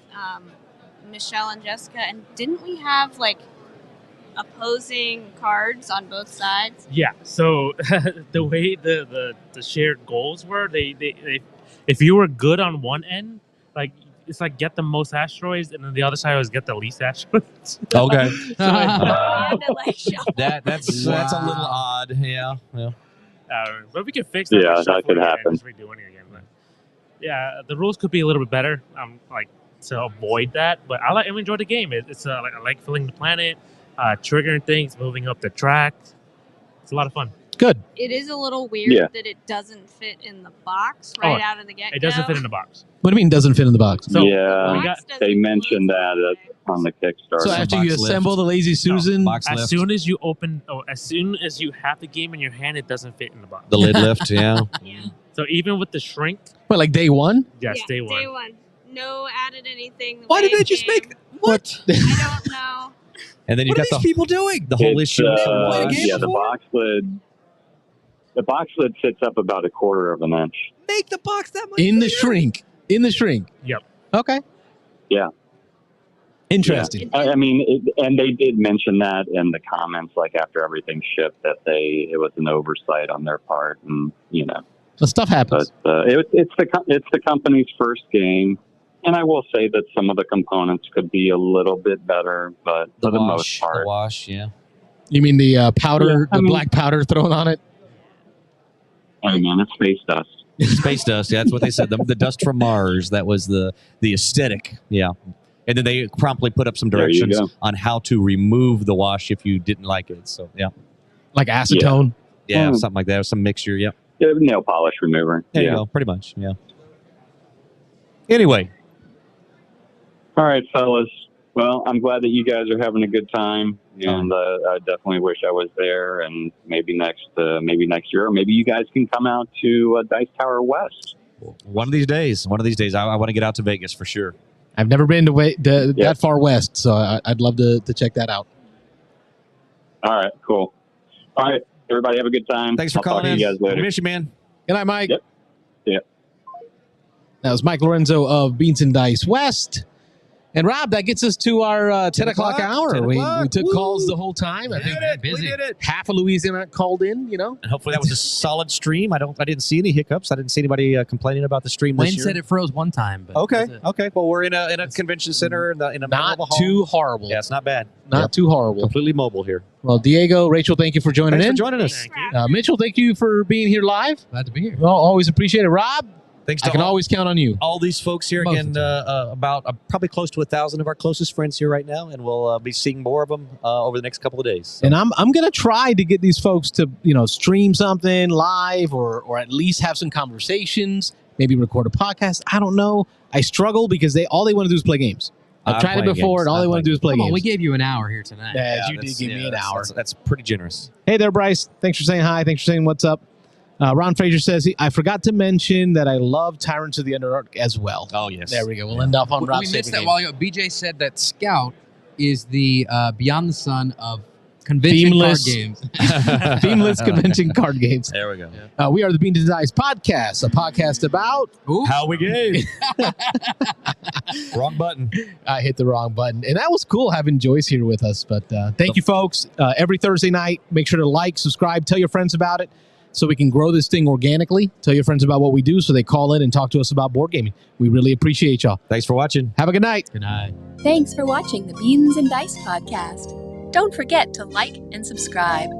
Michelle and Jessica, and didn't we have opposing cards on both sides? Yeah. So the way the shared goals were, they if you were good on one end, it's get the most asteroids, and then the other side was get the least asteroids. Okay. That's a little odd. Yeah. But we could fix that. Yeah, that could happen. Just redoing it again. But yeah, the rules could be a little bit better. To avoid that, but I enjoy the game. It's I like filling the planet. Triggering things, moving up the track. It's a lot of fun. Good. It is a little weird that it doesn't fit in the box out of the get-go. It doesn't fit in the box. What do you mean doesn't fit in the box? So they mentioned that on the Kickstarter. So after you assemble the Lazy Susan, as soon as you have the game in your hand, it doesn't fit in the box. The lid lift, yeah. So even with the shrink. What, day one? Yes, day one. Day one. No added anything. Why did they just make what? I don't know. And then you what got are these people doing? The whole issue. The box lid. The box lid sits up about 1/4 of an inch. Make the box that much in bigger. the shrink. Yep. Okay. Yeah. Interesting. Yeah. And they did mention that in the comments, after everything shipped, that it was an oversight on their part, and The stuff happens. But it's the company's first game. And I will say that some of the components could be a little bit better, but for the most part. The wash, yeah. You mean the powder, black powder thrown on it? Hey, man, it's space dust. Space dust, yeah, that's what they said. The dust from Mars, that was the aesthetic, yeah. And then they promptly put up some directions on how to remove the wash if you didn't like it. So, yeah. Like acetone? Yeah, something like that, some mixture, yep. Nail polish remover. There you go. Pretty much. Yeah. Anyway. All right, fellas. Well, I'm glad that you guys are having a good time, and I definitely wish I was there. And maybe next year, or maybe you guys can come out to Dice Tower West. One of these days. I want to get out to Vegas for sure. I've never been to that far west, so I'd love to check that out. All right, cool. All right, everybody have a good time. Thanks for calling in. You guys later. Miss you, man. Good night, Mike. Yep. Yeah. That was Mike Lorenzo of Beans and Dice West. And Rob, that gets us to our 10 o'clock hour. 10 We o'clock. took Woo. calls the whole time. I think busy. half of Louisiana called in, you know. And hopefully that was a solid stream. I didn't see any hiccups. I didn't see anybody complaining about the stream Wayne this year. said it froze one time. But Okay. Well, we're in a convention center in a Not mobile hall. too horrible. Yeah, it's not bad. Not too horrible. Completely mobile here. Well, Diego, Rachel, thank you for joining Thanks in. for joining us. Mitchell, thank you for being here live. Glad to be here. Well, always appreciate it. Rob, Thanks I to can all- always count on you. All these folks here Most again, about probably close to 1,000 of our closest friends here right now, and we'll be seeing more of them over the next couple of days. So. And I'm gonna try to get these folks to stream something live or at least have some conversations. Maybe record a podcast. I don't know. I struggle because all they want to do is play games. I've tried it before, and all they want to do is play Come games. on, we gave you an hour here tonight. Yeah, you did give me an hour. That's pretty generous. Hey there, Bryce. Thanks for saying hi. Thanks for saying what's up. Ron Fraser says, I forgot to mention that I love Tyrants of the Underdark as well. Oh, yes. There we go. We'll end off on Rob's We missed favorite that while ago. BJ said that Scout is the Beyond the Sun of convention card games. Themeless convention card games. There we go. We are the Beans and Dice Podcast, a podcast about how we game. Wrong button. I hit the wrong button. And that was cool having Joyce here with us. But thank you, folks. Every Thursday night, make sure to like, subscribe, tell your friends about it so we can grow this thing organically. Tell your friends about what we do so they call in and talk to us about board gaming. We really appreciate y'all. Thanks for watching. Have a good night. Good night. Thanks for watching the Beans and Dice podcast. Don't forget to like and subscribe.